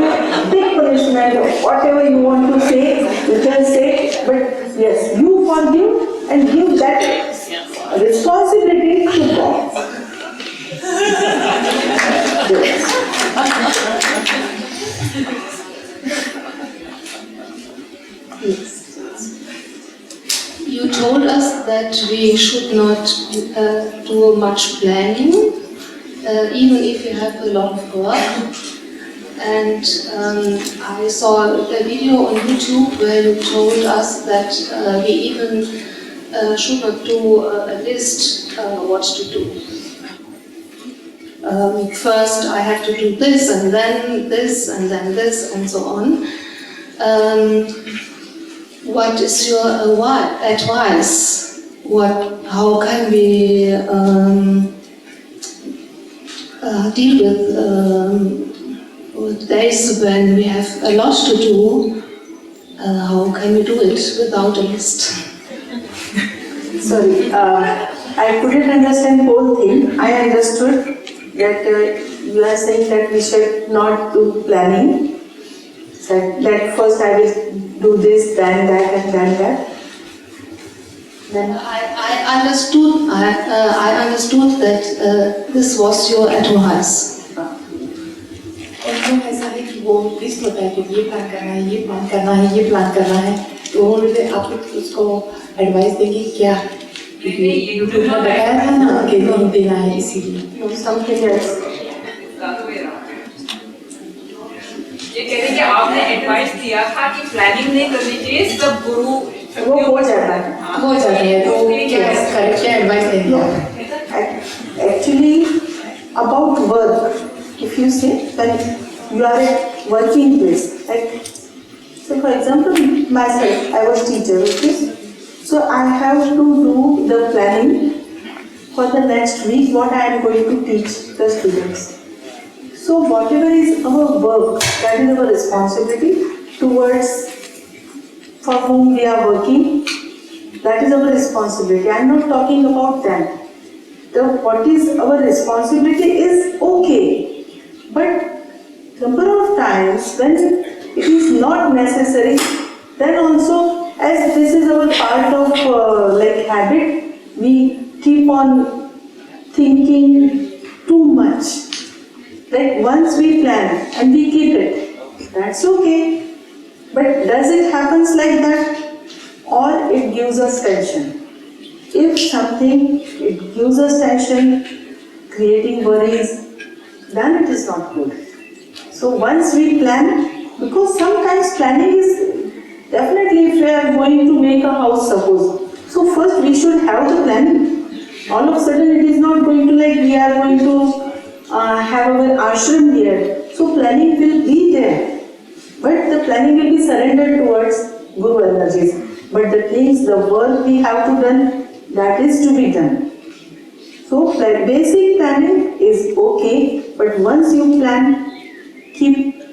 big punishment, whatever you want to say, you can say, but yes, you forgive and give that responsibility to God. Yes. You told us that we should not do much planning, even if you have a lot of work. And I saw a video on YouTube where you told us that we even should not do a list what to do. First I have to do this and then this and then this and so on. What is your advice? How can we deal with days when we have a lot to do? How can we do it without a list? Sorry, I couldn't understand the whole thing. I understood that you are saying that we should not do planning. That first I will do this, then that, and then that. Then I understood. I understood that this was your advice. उनको ऐसा है कि वो list होता है कि ये plan करना है, ये प्लान करना है, ये प्लान करना है, तो उन्होंने आप उसको एडवाइस देंगे क्या? क्योंकि यूट्यूब में बताया था ना कि नहीं देना है इसीलिए। something else. ये कह रहे कि आपने एडवाइस दिया था कि प्लानिंग नहीं करनी चाहिए, सब गुरु वो हो जाता है। हो जाता है तो क्या एडवाइस देंगे? Actually, about work, if you say when you are at working place, like, so for example, myself, I was teacher, okay? So I have to do the planning for the next week, what I am going to teach the students. So whatever is our work, that is our responsibility towards for whom we are working, that is our responsibility. I am not talking about them. What is our responsibility is okay, but number of times when it is not necessary, then also as this is our part of like habit, we keep on thinking too much. like once we plan and we keep it, that's okay. But does it happens like that? Or it gives us tension? If something, it gives us tension, creating worries, then it is not good. So once we plan, because sometimes planning is definitely if we are going to make a house, suppose. So first we should have the planning. All of a sudden it is not going to like we are going to have our ashram here. So planning will be there. But the planning will be surrendered towards Guru energies. But the things, the work we have to done, that is to be done. So basic planning is okay, but once you plan, keep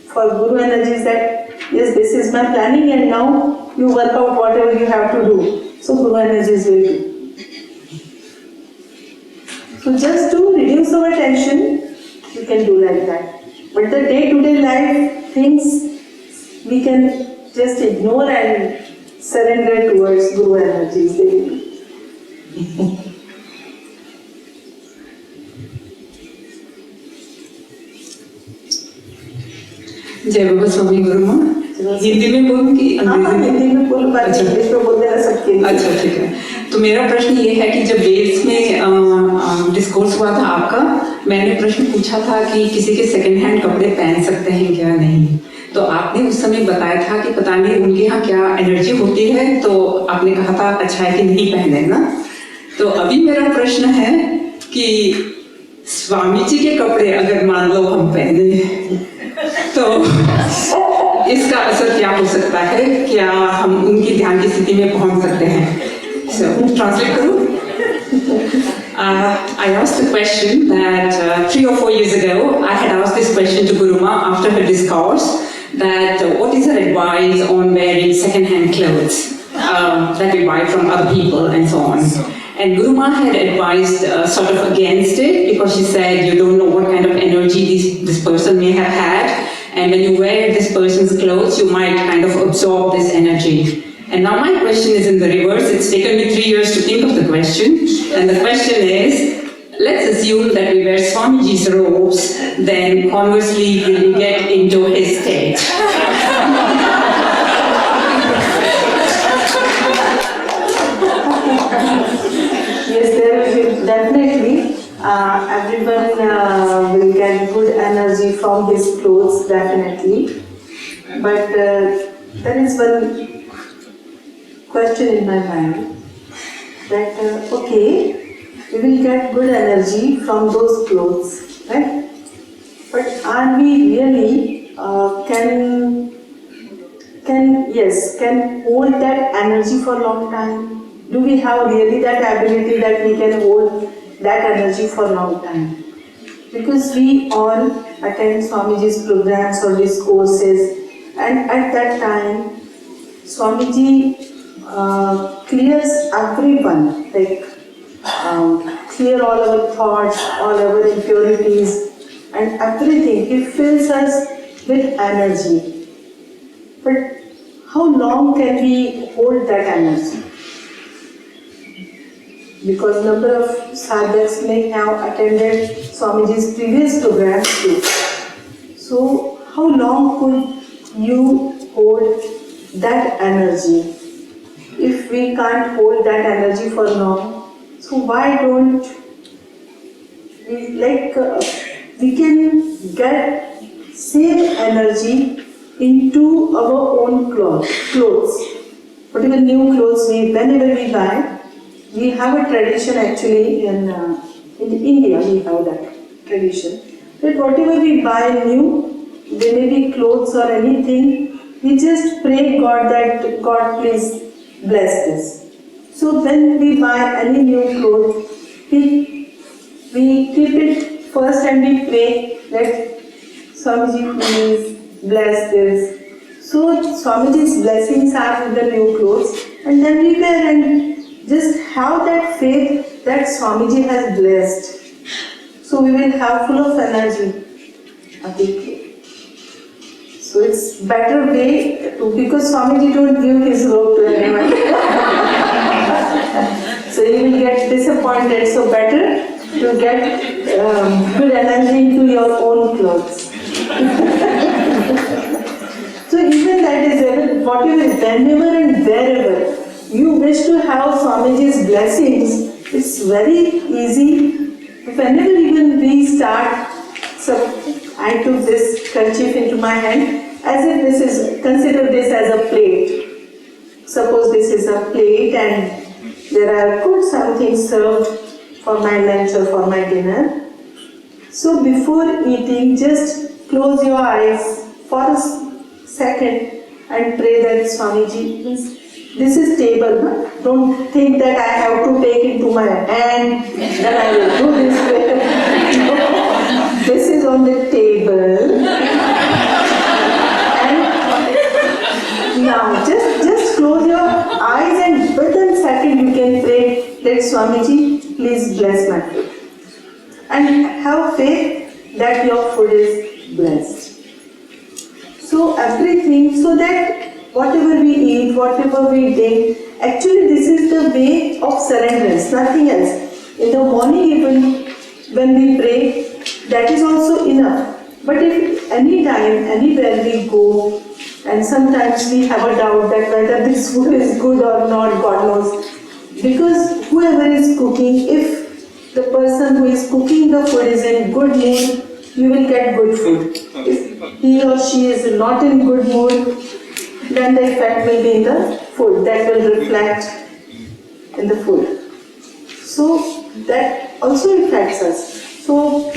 for Guru energies that yes, this is my planning and now you work out whatever you have to do. So Guru energies will do. So just to reduce our tension, you can do like that. But the day-to-day life things we can just ignore and surrender towards Guru energies. They will do. जय बाबा स्वामी गुरुमा। हिंदी में बोलूं कि अंग्रेजी में? हिंदी में बोलो, English में बोल देना सबके लिए। अच्छा ठीक है। तो मेरा प्रश्न ये है कि जब बेस में डिस्कोर्स हुआ था आपका, मैंने प्रश्न पूछा था कि किसी के सेकंड हैंड कपड़े पहन सकते हैं क्या नहीं, तो आपने उस समय बताया था कि पता नहीं उनके यहाँ क्या एनर्जी होती है, तो आपने कहा था अच्छा है कि नहीं पहने ना। तो अभी मेरा प्रश्न है कि स्वामी जी के कपड़े अगर मान लो हम पहने तो इसका असर क्या हो सकता है, क्या हम उनकी ध्यान की स्थिति में पहुंच सकते हैं? So, translate करूं? I asked the question that 3 or 4 years ago, I had asked this question to Guruma after her discourse, that what is her advice on wearing second-hand clothes that we buy from other people and so on. And Guruma had advised sort of against it, because she said you don't know what kind of energy this person may have had, and when you wear this person's clothes, you might kind of absorb this energy. And now my question is in the reverse. It's taken me 3 years to think of the question. And the question is, let's assume that we wear Swamiji's robes, then conversely we get into his state. Yes, there will be definitely. Everyone will get good energy from his clothes, definitely. But there is one question in my mind that okay, we will get good energy from those clothes, right? But are we really can hold that energy for a long time? Do we have really that ability that we can hold that energy for a long time? Because we all attend Swamiji's programs or discourses, and at that time Swamiji clears everyone, like clear all our thoughts, all our impurities and everything. He fills us with energy. But how long can we hold that energy? Because number of sadhaks may have attended Swamiji's previous programs too. So how long could you hold that energy? If we can't hold that energy for long, so why don't we we can get same energy into our own clothes. Whatever new clothes whenever we buy, we have a tradition actually in India. We have that tradition that whatever we buy new, they may be clothes or anything, we just pray God that God please bless this. So when we buy any new clothes, we keep it first and we pray that Swamiji please bless this. So Swamiji's blessings are with the new clothes, and then we wear and just have that faith that Swamiji has blessed. So we will have full of energy. So it's better way to, because Swamiji don't give his robe to anyone. So you will get disappointed. So better to get good energy into your own clothes. So even that is whatever, whenever and wherever you wish to have Swamiji's blessings, it's very easy. Whenever even we start, so I took this kerchief into my hand, as if this is, consider this as a plate. Suppose this is a plate and there are good something served for my lunch or for my dinner. So before eating, just close your eyes for a second and pray that Swamiji, this is table, huh? Don't think that I have to take into my hand, that I will do this way. No, this is on the table. And now just close your eyes and within a second you can pray that Swamiji, please bless my food. And have faith that your food is blessed. So everything, so that whatever we eat, whatever we drink, actually this is the way of surrenderance, nothing else. In the morning even when we pray, that is also enough. But if any time, anywhere we go, and sometimes we have a doubt that whether this food is good or not, God knows. Because whoever is cooking, if the person who is cooking the food is in good mood, you will get good food. If he or she is not in good mood, then the effect will be in the food. That will reflect in the food. So that also affects us. So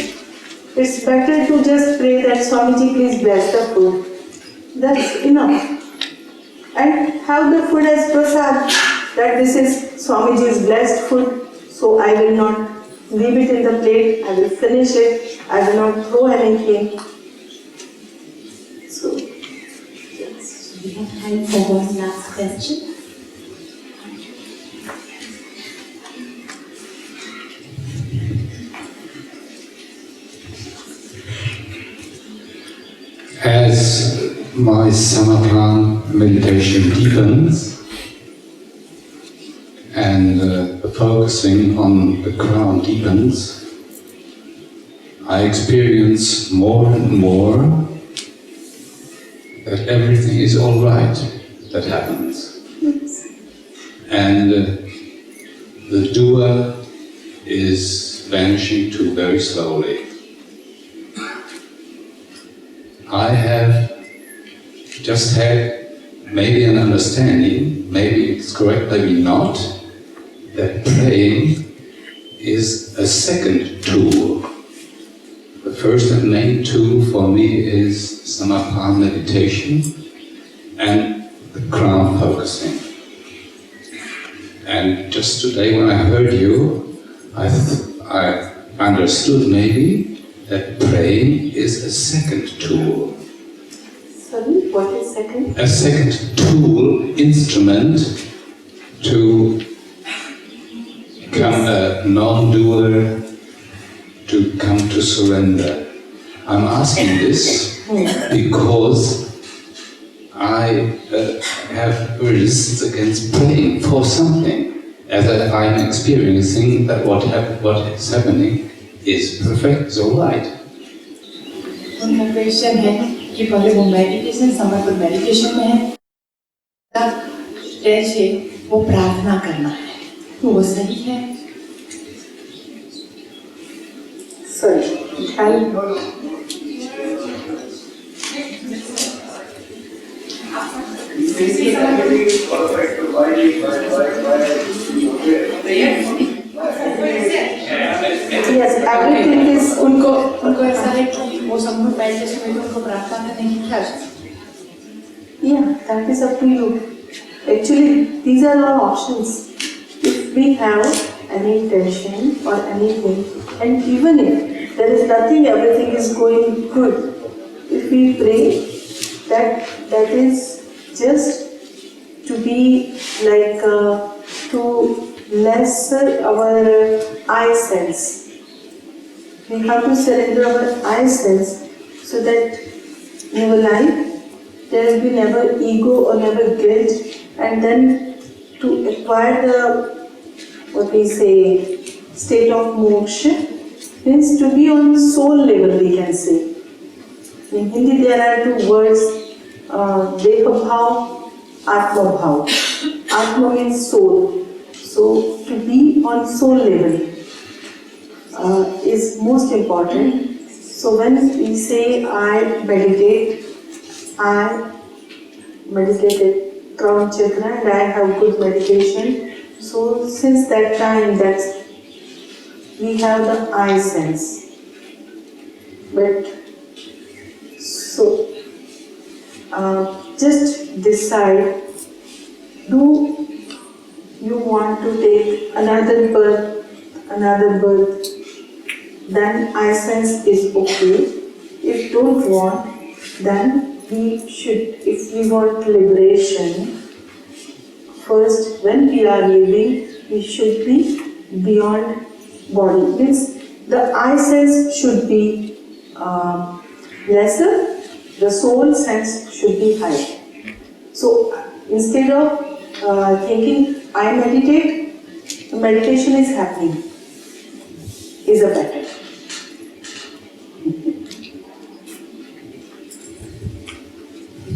it's better to just pray that Swamiji, please bless the food. That's enough. And have the food as prasad, that this is Swamiji's blessed food, so I will not leave it in the plate, I will finish it, I will not throw anything. So, yes. We have time for one last question. As my samatha meditation deepens and the focusing on the crown deepens, I experience more and more that everything is all right that happens. And the doer is vanishing too very slowly. I have just had maybe an understanding, maybe it's correct, maybe not, that praying is a second tool. The first and main tool for me is samatha meditation and the crown focusing. And just today when I heard you, I understood maybe that praying is a second tool. Sorry, what is second? A second tool, instrument to become a non-doer, to come to surrender. I'm asking this because I have resistance against praying for something, as I'm experiencing that what is happening is perfect, is all right. उनका question है कि पहले वो meditation समर्पण meditation में है, stage है वो प्रार्थना करना है, वो सही है? Yes, everything is उनको ऐसा है कि वो समर्पण मेडिटेशन में उनको प्रार्थना करने की क्या आवश्यकता है? Yeah, that is up to you. Actually, these are all options. If we have any tension or anything, and even if there is nothing, everything is going good, if we pray, that is just to be like to lesser our eye sense. We have to surrender our eye sense so that in our life there will be never ego or never guilt, and then to acquire the, what we say, state of moksha, means to be on soul level, we can say. In Hindi there are two words, Deha Bhav, Atma Bhav. Atma means soul. So to be on soul level is most important. So when we say I meditated crown chakra and I have good meditation. So since that time we have the I sense. But so just decide, do you want to take another birth, then I sense is okay. If don't want, then we should, if we want liberation, first when we are living, we should be beyond body. Means the I sense should be lesser, the soul sense should be higher. So instead of thinking I meditate, the meditation is happening, is a better.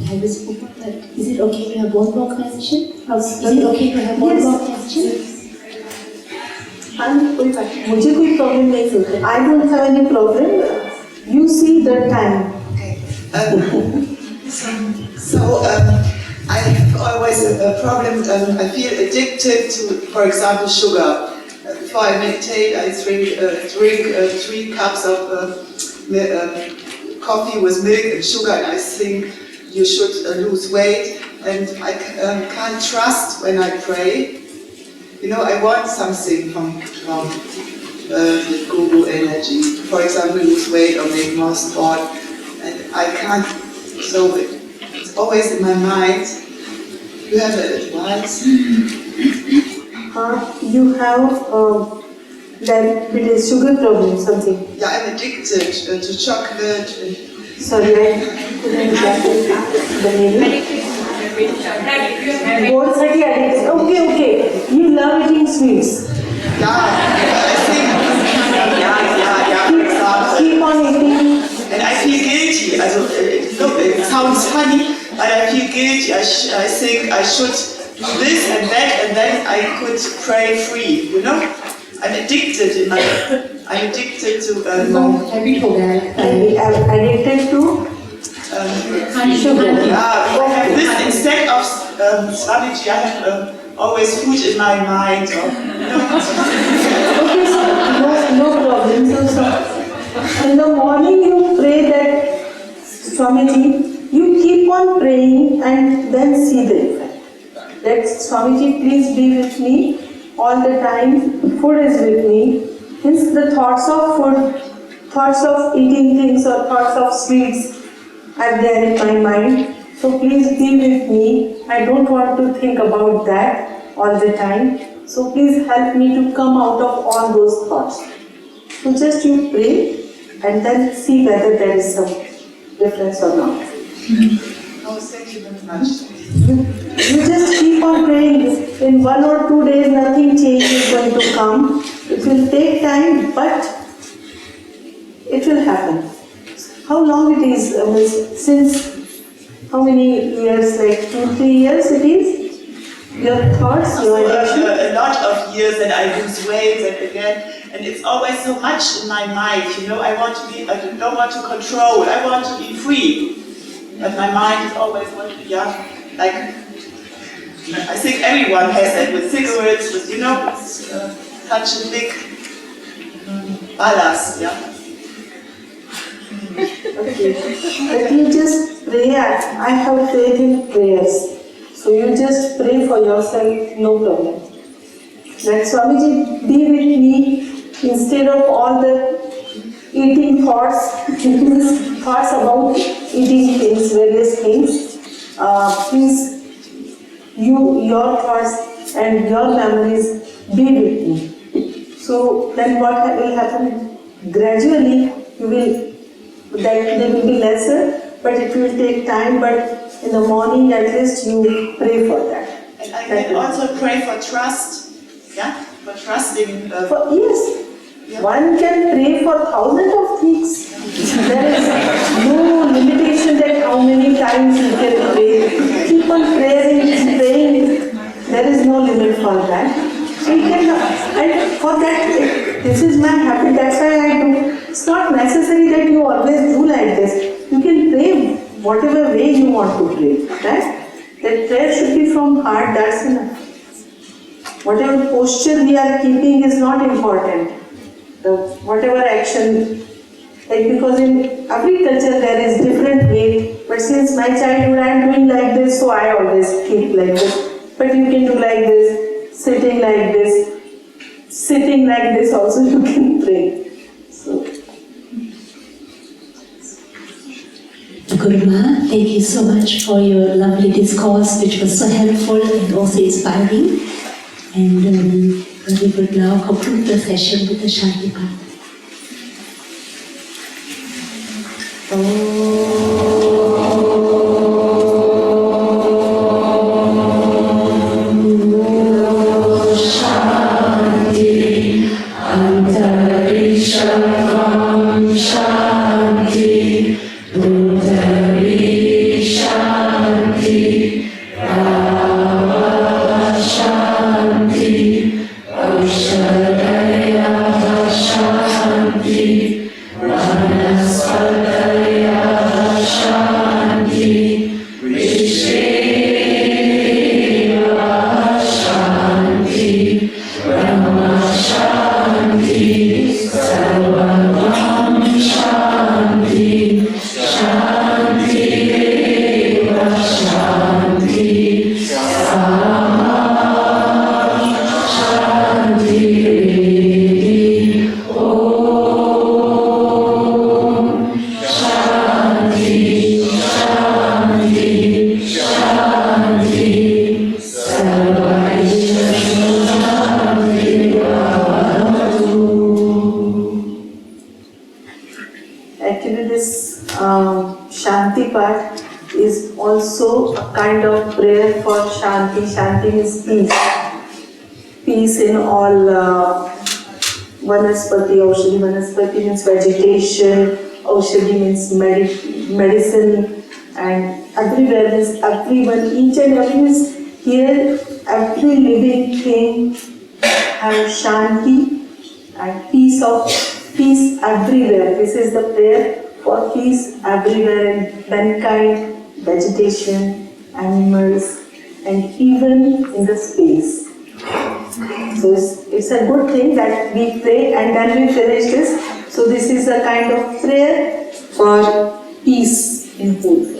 Have we spoken that? Is it okay to have one more question? Is it okay to have one more question? मुझे कोई problem नहीं होता. I don't have any problem. You see the time. I have always a problem. I feel addicted to, for example, sugar. Before I meditate, I drink 3 cups of coffee with milk and sugar, and I think you should lose weight. And I can't trust when I pray. You know, I want something from the Guru energy. For example, lose weight or make more sport. And I can't, so it's always in my mind. You have advice? You have that it is sugar problem, something. Yeah, I'm addicted to chocolate. Sorry, I couldn't get the name. Both are addicted. Okay. You love eating sweets. Yeah, I think. Keep on eating. And I feel guilty. It sounds funny, but I feel guilty. I think I should do this and that, and then I could pray free. You know, I'm addicted. I'm addicted to. Habit हो गया है. Addicted to. Sugar. I have this instead of Swamiji. I have always food in my mind. Okay, so no problem. So in the morning you pray that Swamiji, you keep on praying and then see the effect. That Swamiji, please be with me all the time. Food is with me. Hence the thoughts of food, thoughts of eating things or thoughts of sweets are there in my mind. So please be with me. I don't want to think about that all the time. So please help me to come out of all those thoughts. So just you pray and then see whether there is some difference or not. Oh, thank you very much. You just keep on praying. In 1 or 2 days, nothing change is going to come. It will take time, but it will happen. How long it is? Since how many years? Like 2-3 years it is? Your thoughts, your addiction? A lot of years, and I lose weight and again, and it's always so much in my mind. You know, I don't want to control. I want to be free, but my mind is always like. I think everyone has that with cigarettes, with such a big ballast, yeah. Okay. But you just pray. I have faith in prayers. So you just pray for yourself, no problem. That Swamiji be with me instead of all the eating thoughts, thoughts about eating things, various things. Please, your thoughts and your memories be with me. So then what will happen? Gradually, they will be lesser, but it will take time. But in the morning, at least you pray for that. And I can also pray for trust. Yeah, for trusting. Yes. One can pray for thousands of things. There is no limitation that how many times you can pray. Keep on praying. There is no limit for that. So you can, and for that, this is my habit, that's why I do. It's not necessary that you always do like this. You can pray whatever way you want to pray, right? That prayer should be from heart, that's enough. Whatever posture we are keeping is not important. Whatever action, like because in every culture there is different way, but since my childhood I am doing like this, so I always keep like this. But you can do like this, sitting like this also you can pray. So. Guruma, thank you so much for your lovely discourse, which was so helpful and also inspiring. And we would now conclude the session with the Shanti part. Actually, this Shanti part is also a kind of prayer for Shanti. Shanti means peace. Peace in all Vanaspati. Aushadhi Vanaspati means vegetation. Aushadhi means medicine. And everywhere means everyone, each and every means here, every living thing have Shanti and peace everywhere. This is the prayer for peace everywhere in mankind, vegetation, animals, and even in the space. So it's a good thing that we pray and then we finish this. So this is a kind of prayer for peace in whole world.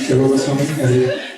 There was something